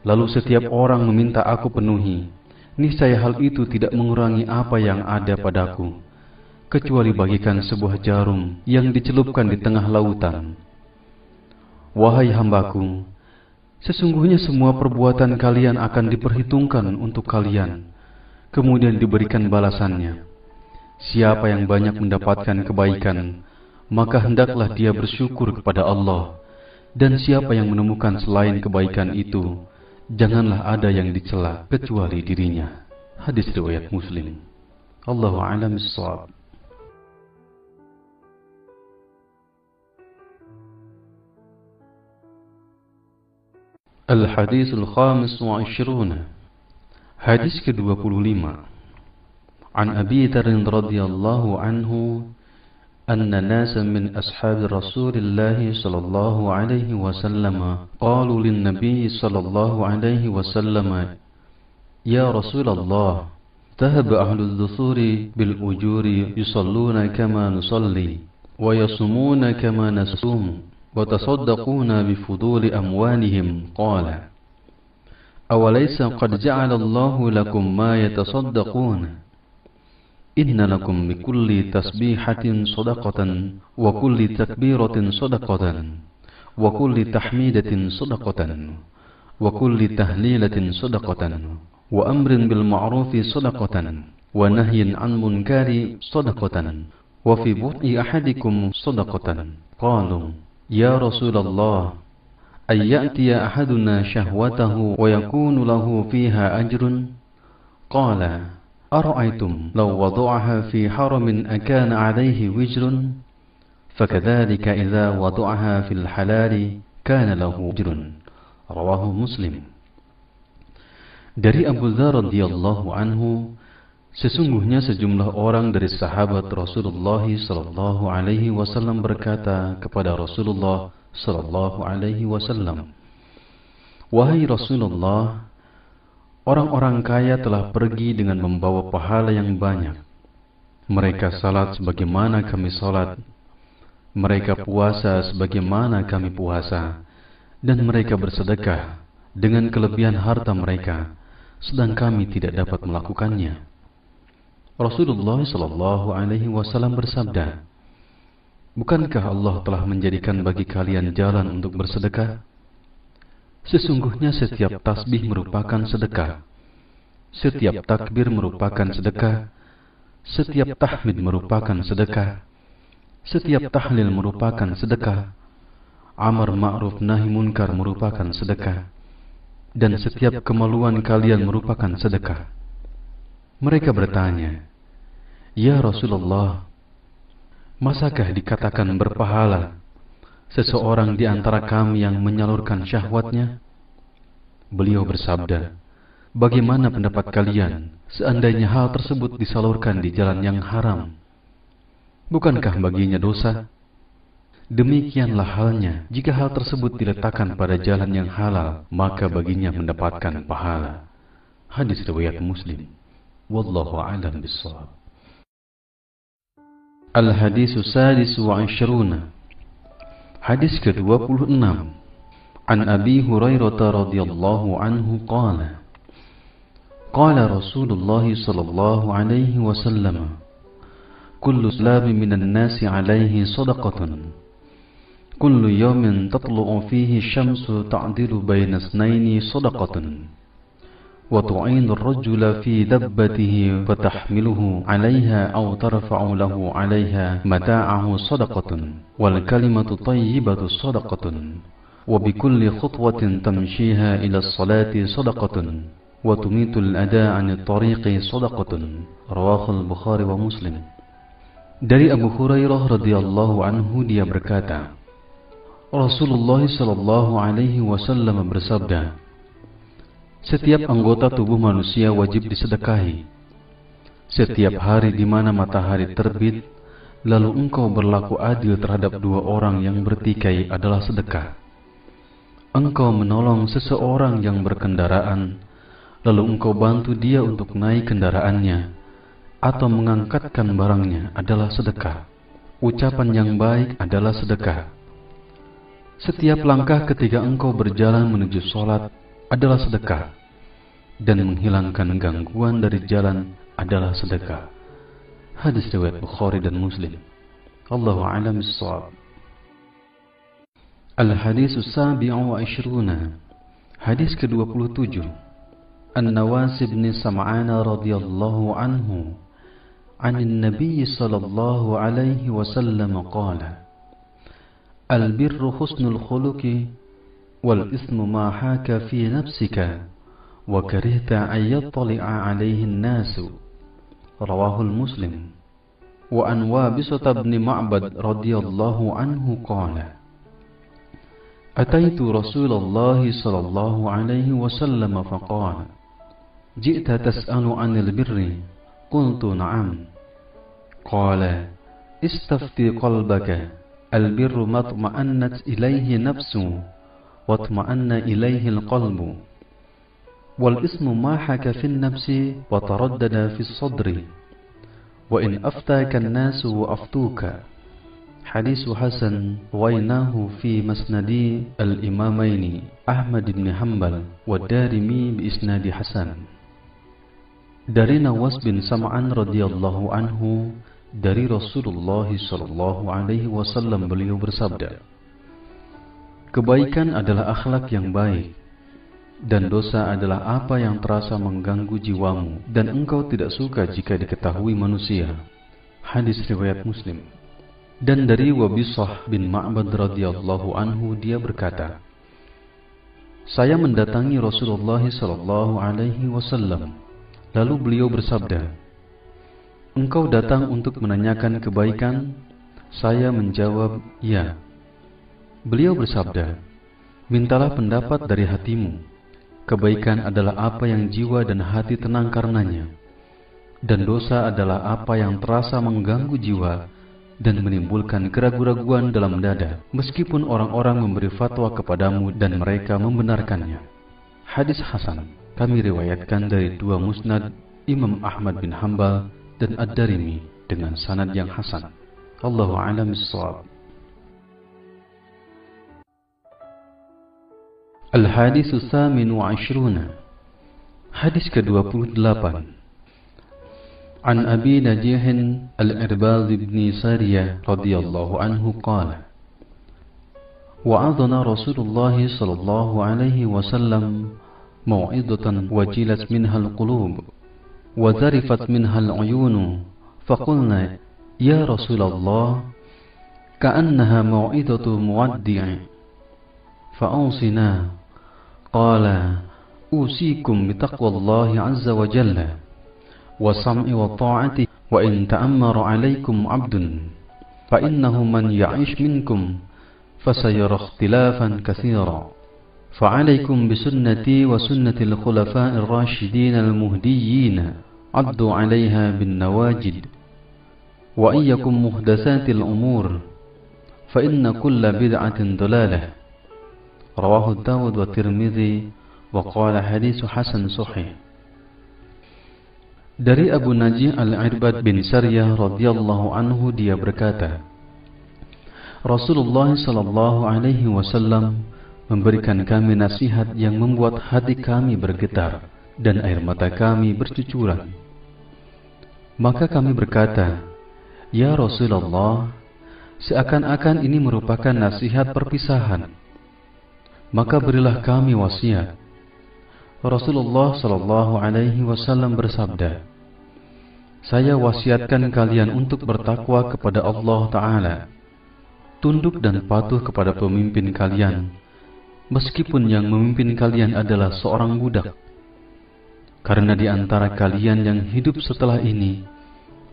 [SPEAKER 1] lalu setiap orang meminta aku penuhi, niscaya hal itu tidak mengurangi apa yang ada padaku, kecuali bagikan sebuah jarum yang dicelupkan di tengah lautan. Wahai hambaku, sesungguhnya semua perbuatan kalian akan diperhitungkan untuk kalian, kemudian diberikan balasannya. Siapa yang banyak mendapatkan kebaikan, maka hendaklah dia bersyukur kepada Allah. Dan siapa yang menemukan selain kebaikan itu, janganlah ada yang dicela kecuali dirinya. Hadis riwayat Muslim. Allahu a'lam bissawab. Al-Hadithul Khamis wa Ishruna. Hadis ke-25. An Abi Dzar radhiyallahu anhu أن ناسا من أصحاب رسول الله صلى الله عليه وسلم قالوا للنبي صلى الله عليه وسلم يا رسول الله ذهب أهل الدثور بالأجور يصلون كما نصلي ويصومون كما نصوم وتصدقون بفضول أموالهم قال أوليس قد جعل الله لكم ما يتصدقون إن لكم بكل تسبيحة صدقة وكل تكبيرة صدقة وكل تحميدة صدقة وكل تهليلة صدقة وأمر بالمعروف صدقة ونهي عن منكر صدقة وفي بطء أحدكم صدقة. قالوا يا رسول الله أن يأتي أحدنا شهوته ويكون له فيها أجر؟ قال أرأيتم لو وضعها في حرم أكان عليه وزر؟ فكذلك إذا وضعها في الحلال كان له أجر. رواه Muslim. Dari Abu Dzar radhiyallahu anhu, sesungguhnya sejumlah orang dari sahabat Rasulullah sallallahu alaihi wasallam berkata kepada Rasulullah sallallahu alaihi wasallam, "Wahai Rasulullah, orang-orang kaya telah pergi dengan membawa pahala yang banyak. Mereka salat sebagaimana kami salat, mereka puasa sebagaimana kami puasa, dan mereka bersedekah dengan kelebihan harta mereka, sedang kami tidak dapat melakukannya." Rasulullah sallallahu alaihi wasallam bersabda, "Bukankah Allah telah menjadikan bagi kalian jalan untuk bersedekah? Sesungguhnya setiap tasbih merupakan sedekah, setiap takbir merupakan sedekah, setiap tahmid merupakan sedekah, setiap tahlil merupakan sedekah, amar ma'ruf nahi munkar merupakan sedekah, dan setiap kemaluan kalian merupakan sedekah." Mereka bertanya, "Ya Rasulullah, masakah dikatakan berpahala seseorang di antara kami yang menyalurkan syahwatnya?" Beliau bersabda, "Bagaimana pendapat kalian seandainya hal tersebut disalurkan di jalan yang haram? Bukankah baginya dosa? Demikianlah halnya jika hal tersebut diletakkan pada jalan yang halal, maka baginya mendapatkan pahala." Hadis riwayat Muslim. Wallahu a'lam bishawab. Al-Hadis Sadis wa Ashruna. Hadis ke-26. An Abi Hurairah radhiyallahu anhu qala qala Rasulullah sallallahu alaihi wasallam kullu slami minan nasi alaihi sadaqatun kullu yawmin tatlu'u fihi syamsu ta'dilu baina isnaini sadaqatun wa tu'inu ar-rajula fi dabbatihi fatahmiluhu 'alayha aw tarfa'u lahu 'alayha mata'ahu sadaqatun wal kalimatu thayyibatu sadaqatun wa bikulli khutwatin tamshiha ila as-salati sadaqatun wa tumitu al-ada' 'ani at-tariqi sadaqatun. Rawahu al-Bukhari wa Muslim. Dari Abu Hurairah radhiyallahu anhu dia berkata, Rasulullah sallallahu alaihi wasallam bersabda, setiap anggota tubuh manusia wajib disedekahi. Setiap hari di mana matahari terbit, lalu engkau berlaku adil terhadap dua orang yang bertikai adalah sedekah. Engkau menolong seseorang yang berkendaraan, lalu engkau bantu dia untuk naik kendaraannya, atau mengangkatkan barangnya adalah sedekah. Ucapan yang baik adalah sedekah. Setiap langkah ketika engkau berjalan menuju sholat adalah sedekah, dan menghilangkan gangguan dari jalan adalah sedekah. Hadis riwayat Bukhari dan Muslim. Allahu a'lam bishawab. Al-Hadis Sabi'u wa Ashruna. Hadis ke-27. An-Nawas bin Sam'an radhiyallahu anhu 'an Nabi sallallahu alaihi wasallam qala al-birru husnul khuluqi wal ismu ma haka fi nafsika wa karihta an yattali'a alaihi an-nasu. Rawahul Muslim. Wa an Wabisah bin Ma'bad radhiyallahu anhu qala ataitu Rasulullah sallallahu alaihi wasallam faqala ji'ta tas'alu 'anil birri qultu na'am qala istafti qalbaka al-birru ma tuma'annat ilayhi nafsu واطمأن إليه القلب والاسم ما حك في النفس وتردد في الصدر وإن أفتاك الناس وأفتوك. حديث حسن رويناه في مسند الإمامين أحمد بن حنبل والدارمي بإسناد حسن. Dari Nawas bin Sam'an radhiyallahu anhu dari Rasulullah sallallahu alaihi wasallam beliau bersabda, kebaikan adalah akhlak yang baik, dan dosa adalah apa yang terasa mengganggu jiwamu, dan engkau tidak suka jika diketahui manusia. Hadis riwayat Muslim. Dan dari Wabisah bin Ma'bad radhiyallahu anhu dia berkata, saya mendatangi Rasulullah sallallahu alaihi wasallam, lalu beliau bersabda, engkau datang untuk menanyakan kebaikan? Saya menjawab, ya. Beliau bersabda, mintalah pendapat dari hatimu. Kebaikan adalah apa yang jiwa dan hati tenang karenanya, dan dosa adalah apa yang terasa mengganggu jiwa dan menimbulkan keraguan-raguan dalam dada, meskipun orang-orang memberi fatwa kepadamu dan mereka membenarkannya. Hadis Hasan kami riwayatkan dari dua musnad Imam Ahmad bin Hanbal dan Ad-Darimi dengan sanad yang hasan. Allahu a'lam bishawab. Al-Hadis Tsamin wa Ashruna. Hadis ke-28. An Abi Najih Al-Irbad bin Sariyah radhiyallahu anhu qala wa'adhana Rasulullah sallallahu alaihi wasallam mau'izatan wajilat minha al-qulub wa zarifat minha al-uyun faqulna ya Rasulullah ka'annaha mau'izatu muwaddi' fa'awsina. قال أوصيكم بتقوى الله عز وجل والسمع والطاعة وإن تأمر عليكم عبد فإنه من يعيش منكم فسيرى اختلافا كثيرا فعليكم بسنتي وسنة الخلفاء الراشدين المهديين عضوا عليها بالنواجد وإياكم محدثات الأمور فإن كل بدعة ضلالة. Rawahu Dawud wa Tirmidzi wa qala haditsu hasan sahih. Dari Abu Najih Al-Irbad bin Sariyah radhiyallahu anhu, dia berkata, Rasulullah sallallahu alaihi wasallam memberikan kami nasihat yang membuat hati kami bergetar dan air mata kami bercucuran. Maka kami berkata, Ya Rasulullah, seakan-akan ini merupakan nasihat perpisahan. Maka berilah kami wasiat. Rasulullah sallallahu alaihi wasallam bersabda, Saya wasiatkan kalian untuk bertakwa kepada Allah Ta'ala, tunduk dan patuh kepada pemimpin kalian, meskipun yang memimpin kalian adalah seorang budak. Karena di antara kalian yang hidup setelah ini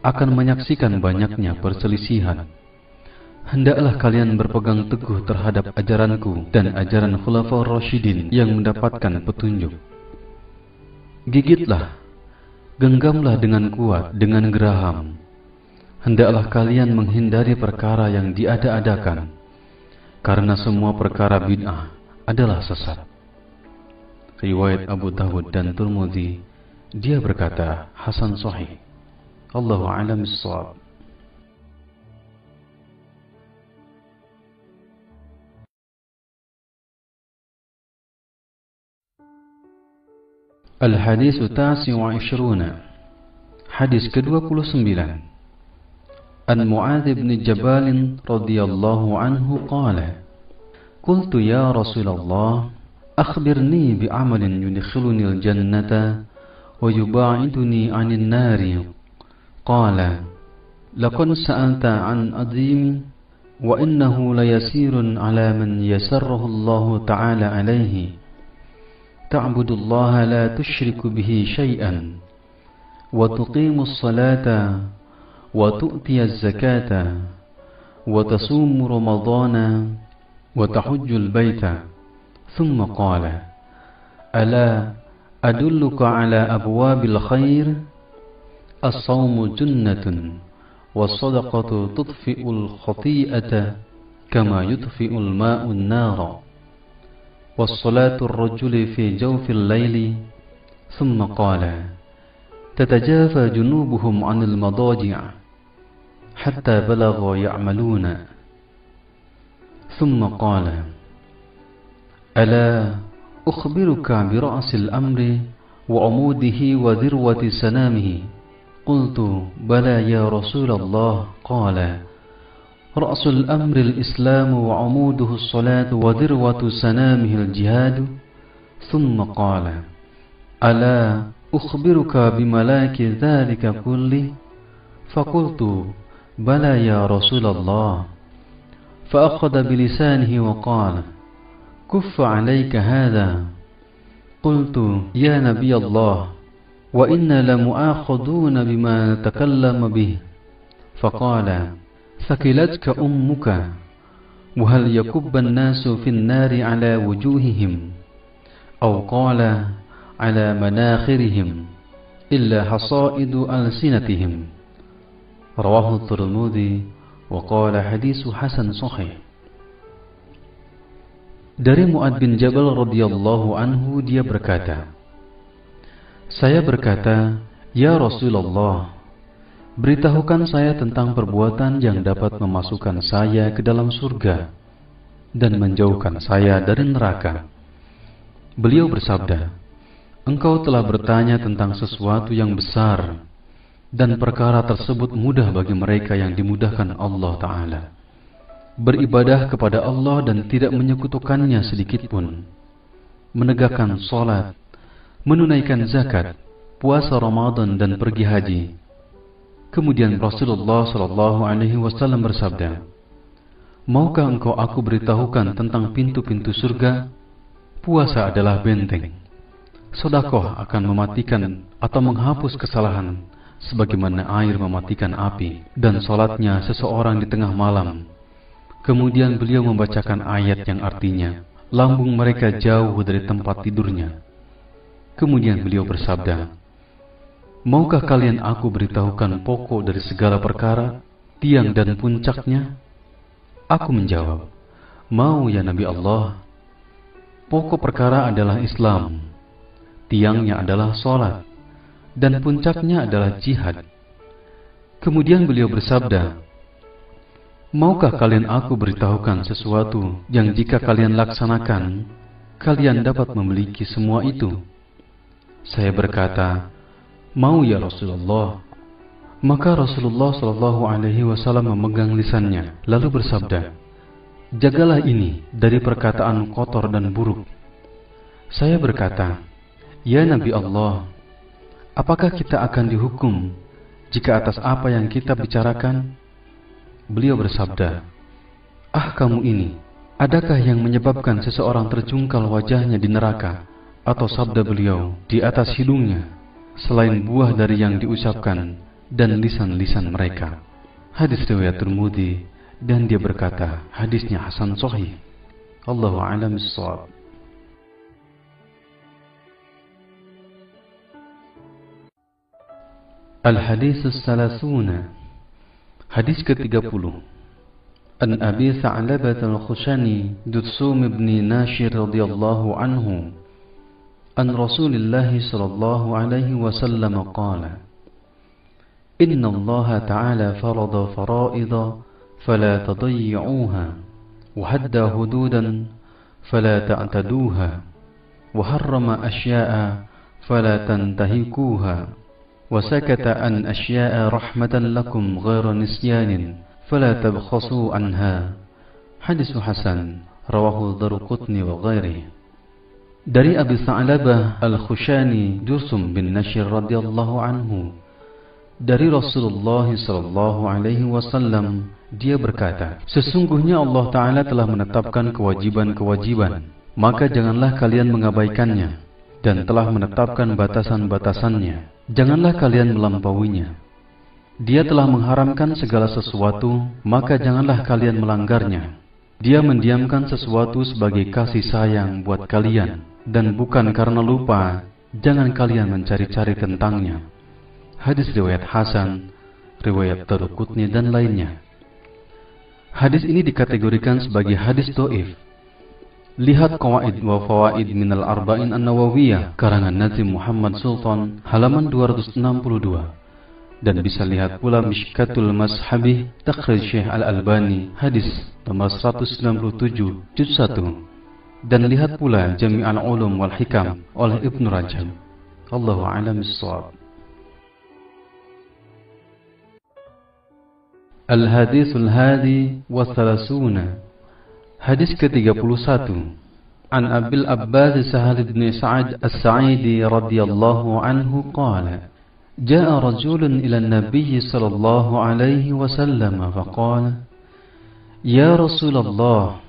[SPEAKER 1] akan menyaksikan banyaknya perselisihan. Hendaklah kalian berpegang teguh terhadap ajaranku dan ajaran Khulafaur Rasyidin yang mendapatkan petunjuk. Gigitlah, genggamlah dengan kuat, dengan geraham. Hendaklah kalian menghindari perkara yang diada-adakan, karena semua perkara bid'ah adalah sesat. Riwayat Abu Dawud dan Tirmidzi, dia berkata hasan sahih. Allahu a'lam bissawab. Al-Hadis Tasi' wa Ishruna, hadis ke-29. An Mu'adz bin Jabal radhiyallahu anhu qala, Qultu ya Rasulullah, akhbirni bi'amalin yudkhiluni al-jannata wa yuba'iduni 'anil nari. Qala, laqad sa'alta 'an 'azim wa innahu layasirun 'ala man yasarrahu Allah ta'ala 'alayhi. تعبد الله لا تشرك به شيئا وتقيم الصلاة وتؤتي الزكاة وتصوم رمضان وتحج البيت. ثم قال, ألا أدلك على أبواب الخير؟ الصوم جنة والصدقة تطفئ الخطيئة كما يطفئ الماء النار والصلاة الرجل في جوف الليل. ثم قال, تتجافى جنوبهم عن المضاجع حتى بلغوا يعملون. ثم قال, ألا أخبرك برأس الأمر وعموده وذروة سنامه؟ قلت, بلى يا رسول الله. قال, رأس الأمر الإسلام وعموده الصلاة وذروة سنامه الجهاد. ثم قال, ألا أخبرك بملاك ذلك كله؟ فقلت, بلى يا رسول الله. فأخذ بلسانه وقال, كف عليك هذا. قلت, يا نبي الله، وإنا لمؤاخذون بما نتكلم به. فقال, ثقلتك أمك، وهل يكب الناس في النار على وجوههم أو قال على مناخرهم إلا حصائد ألسنتهم. رواه الترمذي وقال حديث حسن صحيح. Dari Mu'adz bin Jabal radhiyallahu anhu, dia berkata, saya berkata, Ya Rasulullah, beritahukan saya tentang perbuatan yang dapat memasukkan saya ke dalam surga dan menjauhkan saya dari neraka. Beliau bersabda, engkau telah bertanya tentang sesuatu yang besar, dan perkara tersebut mudah bagi mereka yang dimudahkan Allah Ta'ala. Beribadah kepada Allah dan tidak menyekutukannya sedikitpun, menegakkan sholat, menunaikan zakat, puasa Ramadan, dan pergi haji. Kemudian Rasulullah SAW bersabda, maukah engkau aku beritahukan tentang pintu-pintu surga? Puasa adalah benteng. Sedekah akan mematikan atau menghapus kesalahan, sebagaimana air mematikan api, dan salatnya seseorang di tengah malam. Kemudian beliau membacakan ayat yang artinya, lambung mereka jauh dari tempat tidurnya. Kemudian beliau bersabda, maukah kalian aku beritahukan pokok dari segala perkara, tiang dan puncaknya? Aku menjawab, mau ya Nabi Allah. Pokok perkara adalah Islam, tiangnya adalah salat, dan puncaknya adalah jihad. Kemudian beliau bersabda, maukah kalian aku beritahukan sesuatu yang jika kalian laksanakan, kalian dapat memiliki semua itu? Saya berkata, mau ya Rasulullah. Maka Rasulullah SAW memegang lisannya, lalu bersabda, jagalah ini dari perkataan kotor dan buruk. Saya berkata, ya Nabi Allah, apakah kita akan dihukum jika atas apa yang kita bicarakan? Beliau bersabda, kamu ini, adakah yang menyebabkan seseorang terjungkal wajahnya di neraka? Atau sabda beliau, di atas hidungnya, selain buah dari yang diucapkan dan lisan-lisan mereka. Hadis riwayat Tirmidzi, dan dia berkata, hadisnya hasan sahih. Allahu a'lam bissawab. Al-Hadis As-Salasuna. Hadis ke-30. An Abi Tha'labah Al-Khushani Dutsum ibn Nashir radhiyallahu anhu an Rasulillah sallallahu alaihi wasallam qala, Inna Allah Ta'ala farada fara'idha fala tadayyi'uha wa hadda hududan fala ta'taduha wa harrama asya'a fala tantahikuha wa sakata an asya'a rahmatan lakum ghayra nisyanin fala tabkhasu anha. Hadis hasan rawahu Daruqutni wa ghairihi. Dari Abi Tha'labah Al-Khushani Dutsum bin Nashir radhiyallahu anhu, dari Rasulullah sallallahu alaihi wasallam, dia berkata, sesungguhnya Allah Ta'ala telah menetapkan kewajiban-kewajiban, maka janganlah kalian mengabaikannya, dan telah menetapkan batasan-batasannya, janganlah kalian melampauinya. Dia telah mengharamkan segala sesuatu, maka janganlah kalian melanggarnya. Dia mendiamkan sesuatu sebagai kasih sayang buat kalian, dan bukan karena lupa, jangan kalian mencari-cari tentangnya. Hadis riwayat hasan, riwayat Daruqutni dan lainnya. Hadis ini dikategorikan sebagai hadis dhaif. Lihat Qawaid wa Fawaid minal Arba'in An-Nawawiyah karangan Nazim Muhammad Sultan halaman 262, dan bisa lihat pula Mishkatul Mashabih takhrij Syekh Al-Albani hadis nomor 197 juz 1, dan lihat pula Jami' al-Ulum wal Hikam oleh Ibnu Rajab. Allahu a'lam bissawab. Al-Hadithul Hadi wa Thalathuna. Hadis ke-31. An Abil Abbas Sahal bin Sa'ad As-Sa'idi radhiyallahu anhu qala, Ja'a rajulun ila an-nabiy sallallahu alaihi wasallam faqala, Ya Rasulullah,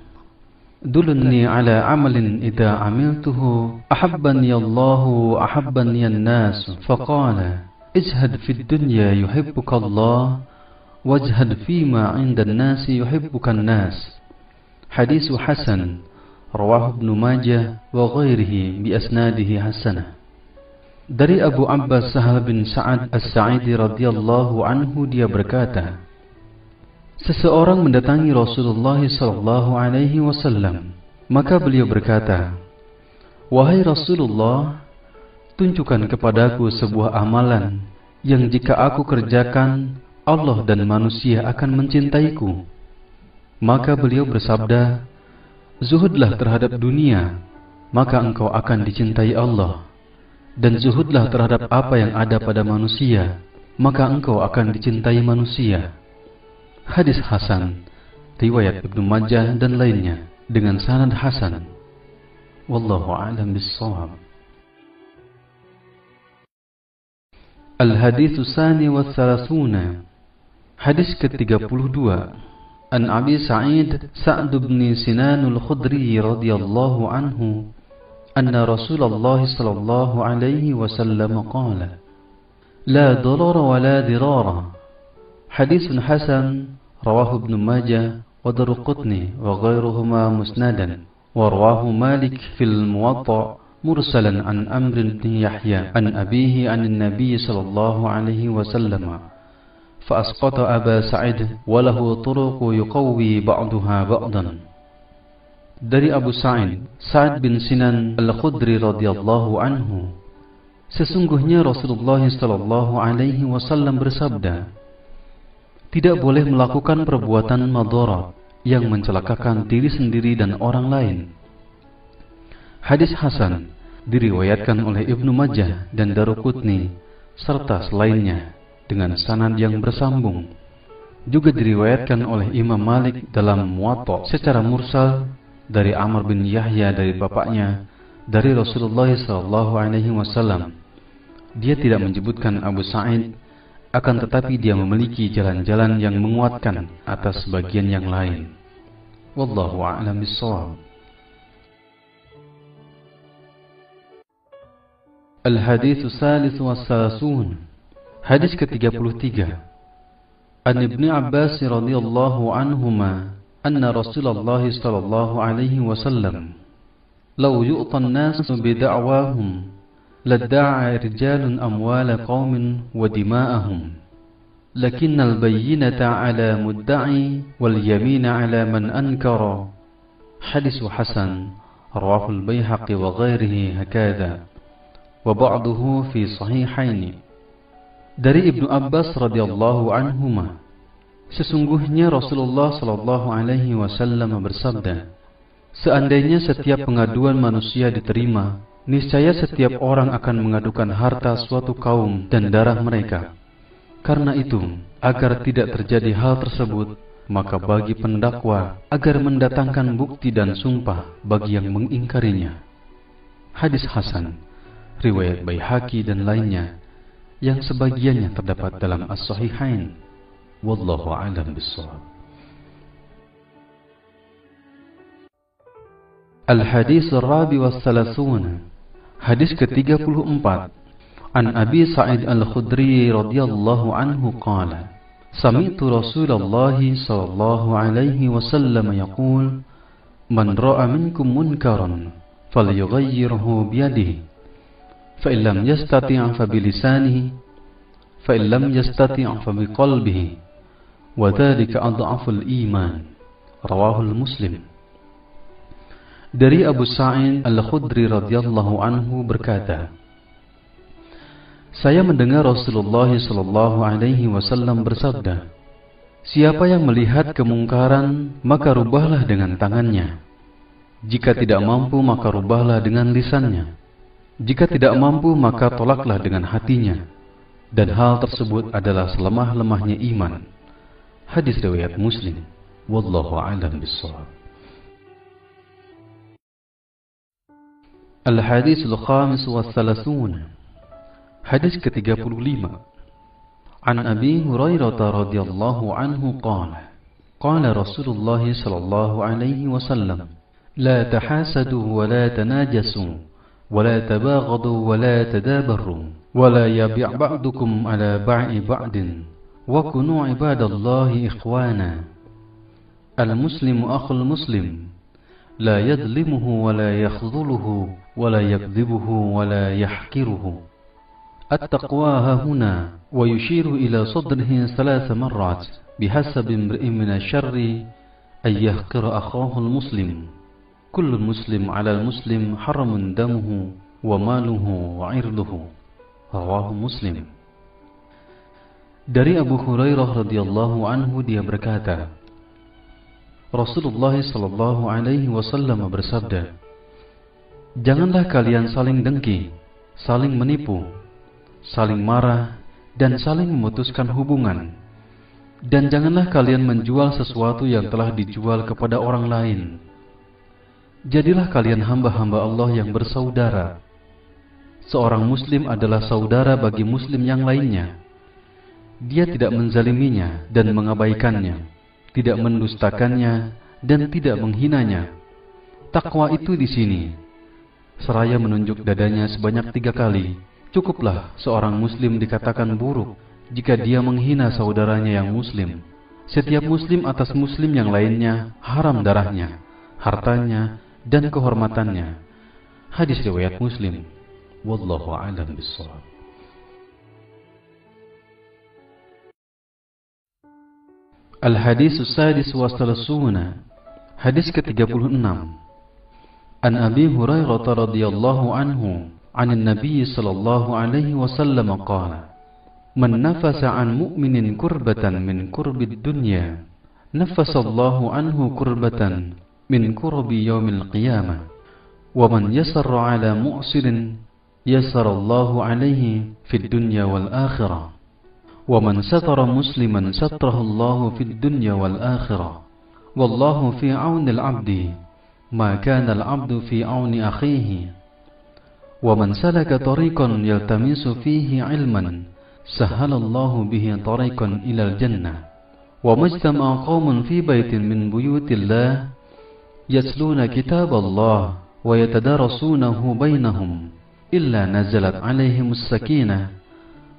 [SPEAKER 1] dulni ala amalin idza amiltuhu ahabbani Allah wa ahabbani an-nas. Faqala, ijhad fid dunya yuhibbuka Allah wajhad fima 'inda an-nas yuhibbuka an-nas. Hadis hasan rawahu Ibnu Majah wa ghairihi bi asnadihi hasanah. Dari Abu Abbas Sahal bin Sa'ad As-Sa'idi radhiyallahu anhu, dia berkata, seseorang mendatangi Rasulullah sallallahu alaihi wasallam, maka beliau berkata, wahai Rasulullah, tunjukkan kepadaku sebuah amalan yang jika aku kerjakan, Allah dan manusia akan mencintaiku. Maka beliau bersabda, zuhudlah terhadap dunia, maka engkau akan dicintai Allah. Dan zuhudlah terhadap apa yang ada pada manusia, maka engkau akan dicintai manusia. Hadis hasan, riwayat Ibnu Majah dan lainnya, dengan sanad hasan. Wallahu a'lam bissawab. Al-Hadithu Tsani wa Thalathuna. Hadis ke-32. An Abi Sa'id Sa'd bin Sinan al-Khudri radhiyallahu anhu anna Rasulullah sallallahu alaihi wasallam qala, la darara wa la dirara. Hadisun hasan rawahu Ibnu Majah wa Daruqutni wa ghairuhuma musnadan, wa rawahu Malik fil Muwatta mursalan an Amr bin Yahya an abihi an an-nabiy sallallahu alaihi wasallam. فأسقط أبا سعيد وله طرق يقوي بعضها بعضا. Dari Abu Sa'id Sa'ad bin Sinan Al-Khudri radhiyallahu anhu, Sesungguhnya Rasulullah sallallahu alaihi wasallam bersabda, tidak boleh melakukan perbuatan madharat yang mencelakakan diri sendiri dan orang lain. Hadis hasan diriwayatkan oleh Ibnu Majah dan Daruqutni serta selainnya dengan sanad yang bersambung. Juga diriwayatkan oleh Imam Malik dalam Muwatta secara mursal dari Amr bin Yahya dari bapaknya dari Rasulullah sallallahu alaihi wasallam. Dia tidak menyebutkan Abu Sa'id, akan tetapi dia memiliki jalan-jalan yang menguatkan atas bagian yang lain. Wallahu a'lam bishawab. Al-Hadits Tsalits wa Tsalasun. Hadis ke-33. An Ibnu Abbas radhiyallahu anhuma anna Rasulullah sallallahu alaihi wasallam law yu'ta an-nasu bi da'wahum لادعى رجال أموال قوم ودماءهم لكن البينة على مدعي واليمين على من أنكر. حديث حسن رواه البيهقي وغيره هكذا وبعضه في صحيحين. Dari Ibnu Abbas radhiyallahu anhuma, sesungguhnya Rasulullah sallallahu alaihi wasallam bersabda, seandainya setiap pengaduan manusia diterima, niscaya setiap orang akan mengadukan harta suatu kaum dan darah mereka. Karena itu, agar tidak terjadi hal tersebut, maka bagi pendakwa agar mendatangkan bukti dan sumpah bagi yang mengingkarinya. Hadis hasan, riwayat Baihaqi dan lainnya, yang sebagiannya terdapat dalam As-Sahihain. Wallahu a'lam bishawab. Al-Hadits Ar-Rabi wa Tsalasun. Hadis ke-34. An Abi Sa'id Al-Khudri radhiyallahu anhu qala, sami'tu Rasulullah sallallahu alaihi wasallam yaqul, man ra'a minkum munkaran falyughayyirhu biyadihi, fa in lam yastati' fa bilisanihi, fa in lam yastati' fa biqalbihi, wa dhalika adhaful iman. Rawahul Muslim. Dari Abu Sa'id Al-Khudri radhiyallahu anhu berkata, saya mendengar Rasulullah sallallahu alaihi wasallam bersabda, siapa yang melihat kemungkaran maka rubahlah dengan tangannya. Jika tidak mampu maka rubahlah dengan lisannya. Jika tidak mampu maka tolaklah dengan hatinya. Dan hal tersebut adalah selemah-lemahnya iman. Hadis riwayat Muslim. Wallahu a'lam bishawab. Al-Hadits Al-Khamis wa Tsalasun. Hadis ke-35. An Abi Hurairah radhiyallahu anhu qala, qala Rasulullah sallallahu alaihi wasallam, la tahasadu wa la tanajasu wa la tabaghadu wa la tadabaru wa la yabi' ba'dukum ala ba'i ba'din wa kunu ibadallahi ikhwana. Al-muslimu akhul muslim, la yadlimuhu wa la yakhdhuluhu wa la yakdhibuhu wa la yahkiruhu. التقوى ها هنا ويشير إلى صدره 3 مرات بحسب امرئ من الشر أن يحقر أخاه المسلم. كل المسلم على المسلم حرم دمه وماله وعرضه. رواه Muslim. Dari Abu Hurairah radhiyallahu anhu dia berkata, Rasulullah sallallahu alaihi wasallam bersabda, janganlah kalian saling dengki, saling menipu, saling marah, dan saling memutuskan hubungan. Dan janganlah kalian menjual sesuatu yang telah dijual kepada orang lain. Jadilah kalian hamba-hamba Allah yang bersaudara. Seorang muslim adalah saudara bagi muslim yang lainnya. Dia tidak menzaliminya dan mengabaikannya, tidak mendustakannya dan tidak menghinanya. Takwa itu di sini. Seraya menunjuk dadanya sebanyak 3 kali. Cukuplah seorang muslim dikatakan buruk jika dia menghina saudaranya yang muslim. Setiap muslim atas muslim yang lainnya haram darahnya, hartanya, dan kehormatannya. Hadis riwayat Muslim. Wallahu a'lam bishawab. Al-Hadits As-Sadis wa Tsalasun. Hadis ke-36. An Abi Hurairah radhiyallahu anhu 'an an-nabiy sallallahu alaihi wasallam qala man nafasa 'an mu'minin kurbatan min kurbid dunya nafasallahu anhu kurbatan min kurbi yaumil qiyamah wa man yassara 'ala mu'sirin yassarallahu 'alaihi fid dunya wal akhirah wa man satara musliman satrahullahu fid dunya wal akhirah wallahu fi 'aunil 'abdi ma kana al-'abdu fi 'auni akhihi wa man salaka tariqan yaltamisu fihi 'ilman sahhalallahu bihi tariqan ilal jannah wa majtama'a qaumun fi baitin min buyutillah yasluna kitaballah wa yatadarasunahu bainahum illa nazalat 'alaihimus sakinah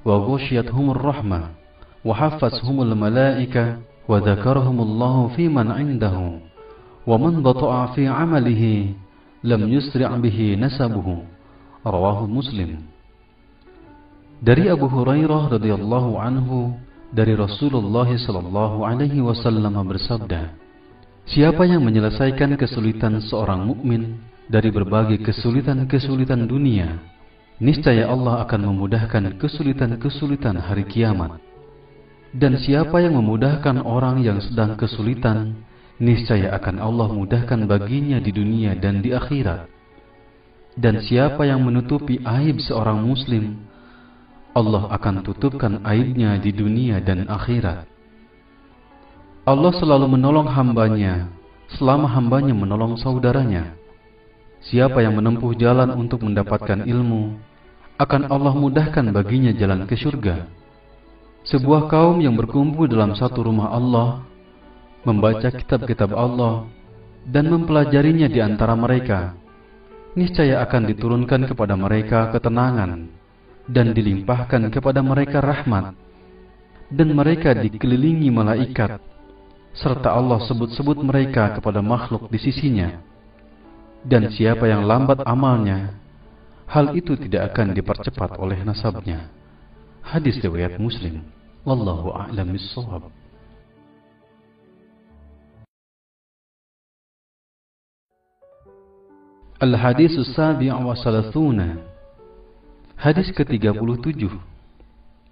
[SPEAKER 1] wa ghasyiyatuhumur rahmah wa hafathumul malaikah wa dzakarahumullahu fi man 'indahu wa man bata'a fi 'amalihi lam yusri' bihi nasabuhu. Rawahu Muslim. Dari Abu Hurairah radhiyallahu anhu dari Rasulullah sallallahu alaihi wasallam bersabda, siapa yang menyelesaikan kesulitan seorang mukmin dari berbagai kesulitan-kesulitan dunia, niscaya Allah akan memudahkan kesulitan-kesulitan hari kiamat. Dan siapa yang memudahkan orang yang sedang kesulitan, niscaya akan Allah mudahkan baginya di dunia dan di akhirat. Dan siapa yang menutupi aib seorang muslim, Allah akan tutupkan aibnya di dunia dan akhirat. Allah selalu menolong hambanya selama hambanya menolong saudaranya. Siapa yang menempuh jalan untuk mendapatkan ilmu, akan Allah mudahkan baginya jalan ke surga. Sebuah kaum yang berkumpul dalam satu rumah Allah, membaca kitab-kitab Allah dan mempelajarinya di antara mereka, niscaya akan diturunkan kepada mereka ketenangan dan dilimpahkan kepada mereka rahmat, dan mereka dikelilingi malaikat, serta Allah sebut-sebut mereka kepada makhluk di sisinya. Dan siapa yang lambat amalnya, hal itu tidak akan dipercepat oleh nasabnya. Hadis riwayat Muslim. Wallahu a'lam bissawab. Al-Hadis as-Sabi' wa Salathuna. Hadis ke-37.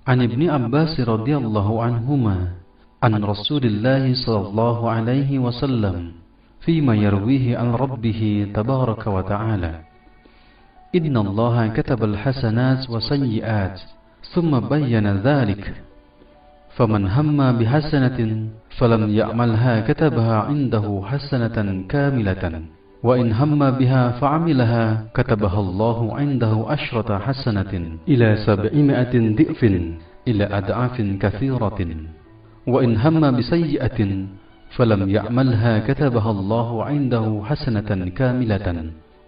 [SPEAKER 1] An Ibni Abbas radhiyallahu anhuma an Rasulillah sallallahu alaihi wasallam fima yarwihi an Rabbih tabaraka wa ta'ala. Inna Allah kataba al-hasanat wa sayyi'at thumma bayyana dhalik. فمن هم بحسنة فلم يعملها كتبها عنده حسنة كاملة وإن هم بها فعملها كتبها الله عنده 10 حسنة إلى 700 ضعف إلى أضعاف كثيرة وإن هم بسيئة فلم يعملها كتبها الله عنده حسنة كاملة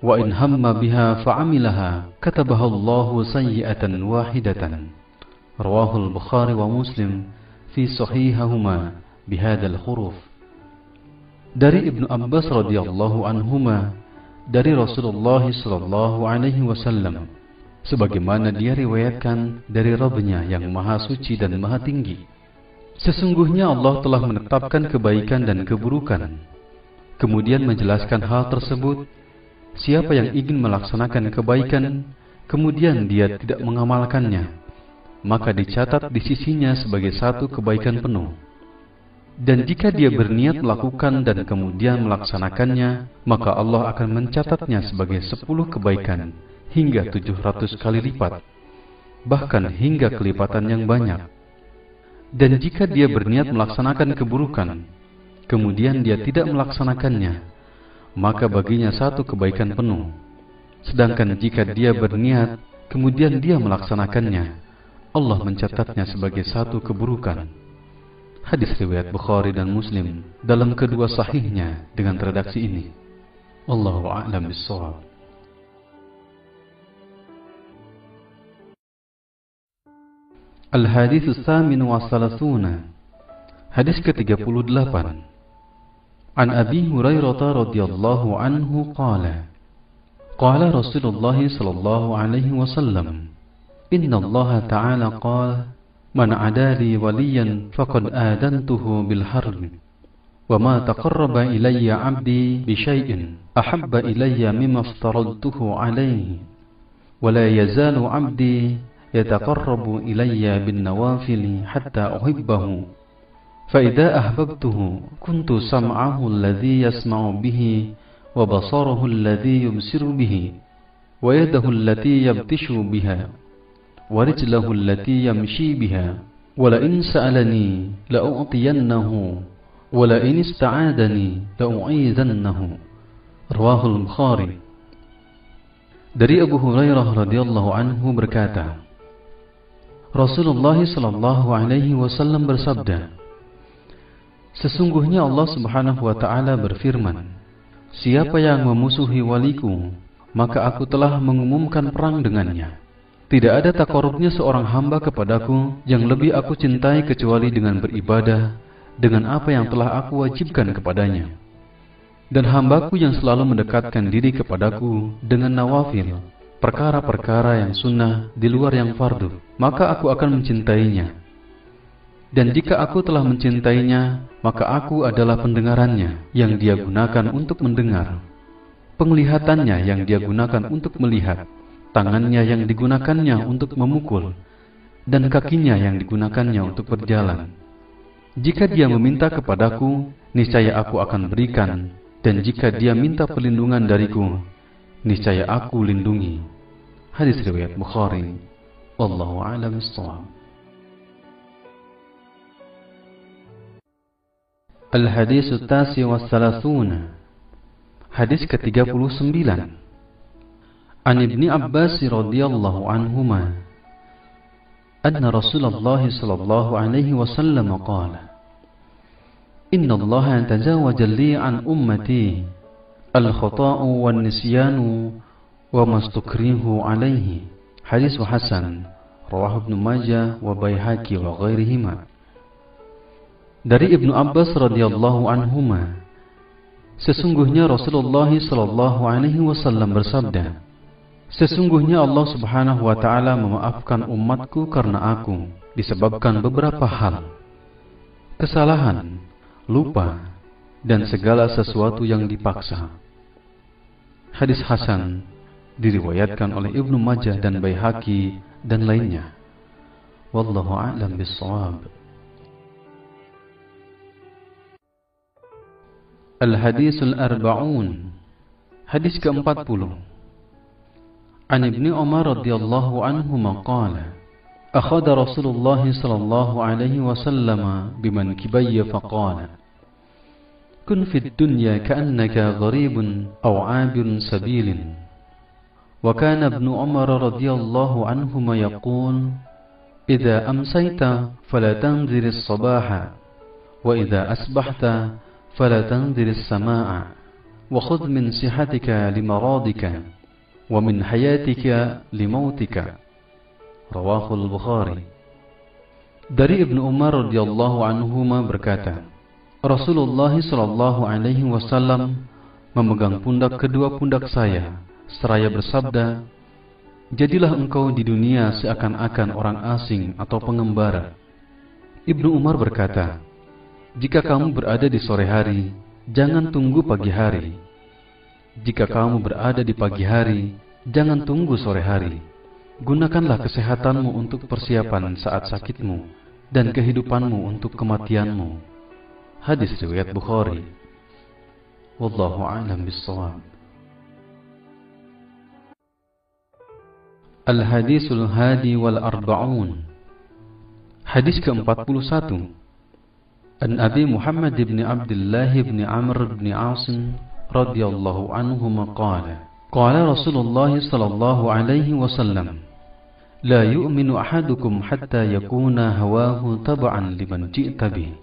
[SPEAKER 1] وإن هم بها فعملها كتبها الله سيئة واحدة. رواه البخاري ومسلم في صحيحهما بهذا الحروف. Dari Ibnu Abbas radhiyallahu anhuma dari Rasulullah sallallahu alaihi wasallam, sebagaimana dia riwayatkan dari Rabb-Nya yang maha suci dan maha tinggi, sesungguhnya Allah telah menetapkan kebaikan dan keburukan, kemudian menjelaskan hal tersebut. Siapa yang ingin melaksanakan kebaikan kemudian dia tidak mengamalkannya, maka dicatat di sisinya sebagai satu kebaikan penuh. Dan jika dia berniat melakukan dan kemudian melaksanakannya, maka Allah akan mencatatnya sebagai 10 kebaikan hingga 700 kali lipat, bahkan hingga kelipatan yang banyak. Dan jika dia berniat melaksanakan keburukan, kemudian dia tidak melaksanakannya, maka baginya satu kebaikan penuh. Sedangkan jika dia berniat, kemudian dia melaksanakannya, Allah mencatatnya sebagai satu keburukan. Hadis riwayat Bukhari dan Muslim dalam kedua sahihnya dengan redaksi ini. Wallahu a'lam bissawab. Al-Hadis as-Samin wa Salathuna. Hadis ke-38. An Abi Hurairah radhiyallahu anhu qala qala Rasulullah sallallahu alaihi wasallam Inna Allah Ta'ala qala man adali waliyan faqad adantuhu bil harb wa ma taqarraba ilayya 'abdi bi syai'in ahabba ilayya mimma aftaradtuhu alayhi ولا يزال عبدي يتقرب إلي بالنوافل حتى أحبه فإذا أحببته كنت سمعه الذي يسمع به وبصره الذي يبصر به ويده التي يبطش بها ورجله التي يمشي بها ولئن سألني لأعطينه ولئن استعاذني لأعيذنه رواه البخاري. Dari Abu Hurairah radhiyallahu anhu berkata, Rasulullah sallallahu alaihi wasallam bersabda, sesungguhnya Allah Subhanahu wa taala berfirman, siapa yang memusuhi waliku, maka aku telah mengumumkan perang dengannya. Tidak ada takarubnya seorang hamba kepadaku yang lebih aku cintai kecuali dengan beribadah dengan apa yang telah aku wajibkan kepadanya. Dan hambaku yang selalu mendekatkan diri kepadaku dengan nawafil, perkara-perkara yang sunnah di luar yang fardu, maka aku akan mencintainya. Dan jika aku telah mencintainya, maka aku adalah pendengarannya yang dia gunakan untuk mendengar, penglihatannya yang dia gunakan untuk melihat, tangannya yang digunakannya untuk memukul, dan kakinya yang digunakannya untuk berjalan. Jika dia meminta kepadaku, niscaya aku akan berikan, dan jika dia minta perlindungan dariku, niscaya aku lindungi. Hadis riwayat Bukhari. Wallahu a'lam bishawab. Al-Hadis At-Tasi wa Thalathun. Hadis ke-39. An Ibni Abbas radhiyallahu anhuma anna Rasulullah sallallahu alaihi wasallam qala Inna Allah tajawaza li an ummati al-khata'u wan nisyanu wa mastukrihu alaihi. Hadis hasan rawahu Ibnu Majah wa Baihaqi wa ghairihima. Dari Ibnu Abbas radhiyallahu anhuma, sesungguhnya Rasulullah sallallahu alaihi wasallam bersabda, sesungguhnya Allah Subhanahu wa taala memaafkan umatku karena aku disebabkan beberapa hal: kesalahan, lupa, dan segala sesuatu yang dipaksa. Hadis hasan diriwayatkan oleh Ibnu Majah dan Baihaqi dan lainnya. Wallahu a'lam bishawab. Al-Hadisul Arba'un. Hadis ke-40. An Ibni Umar radhiyallahu anhuma qala akhadha Rasulullah sallallahu alaihi wasallam bimankibayya faqala kun fid dunya ka'annaka gharibun aw 'abirun sabilin. Wa kana Ibnu Umar radhiyallahu anhuma yaqul idza amsayta fala tanzir as-sabaha wa idza asbahta fala tanzir as-samaa'a wa khudh min sihatika limaradika wa min hayatika limautika. Rawahul Bukhari. Dari Ibnu Umar radhiyallahu anhuma berkata, Rasulullah sallallahu alaihi wasallam memegang pundak kedua pundak saya seraya bersabda, jadilah engkau di dunia seakan-akan orang asing atau pengembara. Ibnu Umar berkata, jika kamu berada di sore hari, jangan tunggu pagi hari. Jika kamu berada di pagi hari, jangan tunggu sore hari. Gunakanlah kesehatanmu untuk persiapan saat sakitmu dan kehidupanmu untuk kematianmu. Hadis riwayat Bukhari. Wallahu a'lam bishawab. Al-Hadisul Hadi wal Arba'un. Hadis ke-41. An Abi Muhammad ibn Abdullah ibn Amr ibn Asim radhiyallahu anhuma qala qala Rasulullah sallallahu alaihi wasallam La yu'minu ahadukum hatta yakuna hawahu tab'an liman ji'ta bih.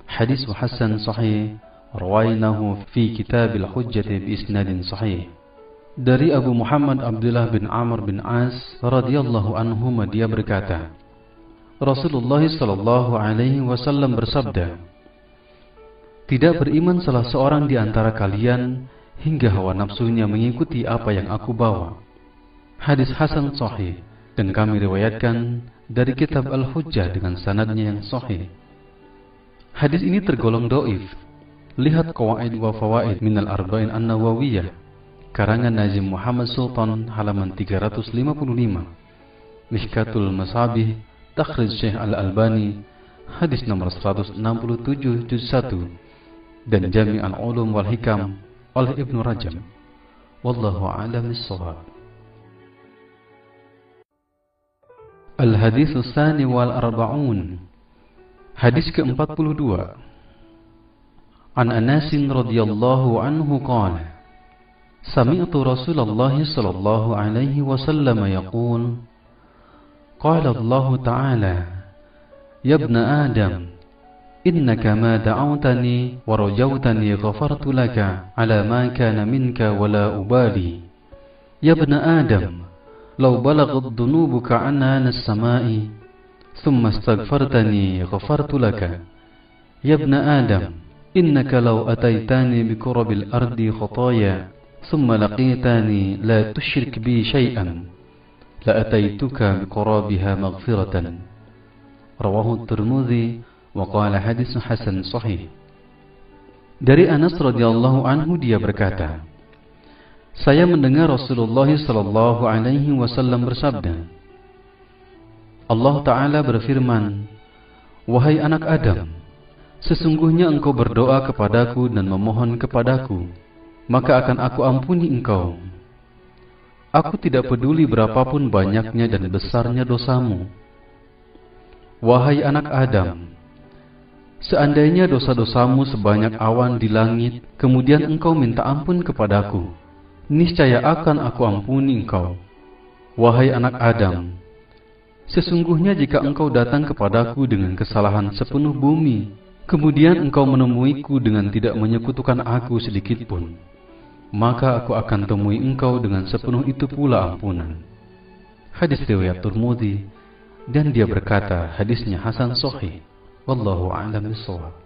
[SPEAKER 1] Hadis hasan sahih rawainahu fi kitab al-hujjah bi isnadin sahih. Dari Abu Muhammad Abdullah bin Amr bin As radhiyallahu anhuma dia berkata, Rasulullah sallallahu alaihi wasallam bersabda, tidak beriman salah seorang di antara kalian hingga hawa nafsunya mengikuti apa yang aku bawa. Hadis hasan sahih. Dan kami riwayatkan dari kitab Al-Hujjah dengan sanadnya yang sahih. Hadis ini tergolong dhaif. Lihat Qawaid wa Fawaid minal Arba'in An-Nawawiyah karangan Nazim Muhammad Sultan, halaman 355. Mihkatul Masabih, takhrij Syekh Al-Albani, hadis nomor 167 juz 1, dan Jami' al-Ulum wal Hikam oleh Ibnu Rajab. Wallahu a'lam bis-shawab. Al-hadits tsani wal arba'un. Hadis ke-42. An Anas radhiyallahu anhu qala: Sami'tu Rasulullah sallallahu alaihi wasallam yaqul: Qala Allah Ta'ala: Ya ibna Adam, innaka ma da'awtani wa rajawtani ghafartu laka ala ma kana minka wa la ubali. Ya ibna Adam, law balaghat dhunubuka anana as-sama'i thumma astaghfartani ghafartu laka. Ya ibna Adam, innaka law ataitani bi qurabil ardi khataaya thumma laqitani la tushrik bi shay'an la ataituka bi qurabiha maghfiratan. Rawahu Tirmidzi wa qala hadits hasan sahih. Dari Anas radhiyallahu anhu dia berkata, saya mendengar Rasulullah sallallahu alaihi wasallam bersabda, Allah Ta'ala berfirman, wahai anak Adam, sesungguhnya engkau berdoa kepadaku dan memohon kepadaku, maka akan aku ampuni engkau. Aku tidak peduli berapapun banyaknya dan besarnya dosamu. Wahai anak Adam, seandainya dosa-dosamu sebanyak awan di langit, kemudian engkau minta ampun kepadaku, niscaya akan aku ampuni engkau. Wahai anak Adam, sesungguhnya jika engkau datang kepadaku dengan kesalahan sepenuh bumi, kemudian engkau menemuiku dengan tidak menyekutukan aku sedikitpun, maka aku akan temui engkau dengan sepenuh itu pula ampunan. Hadis riwayat Tirmidzi, dan dia berkata hadisnya hasan sahih. Wallahu a'lam bishawab.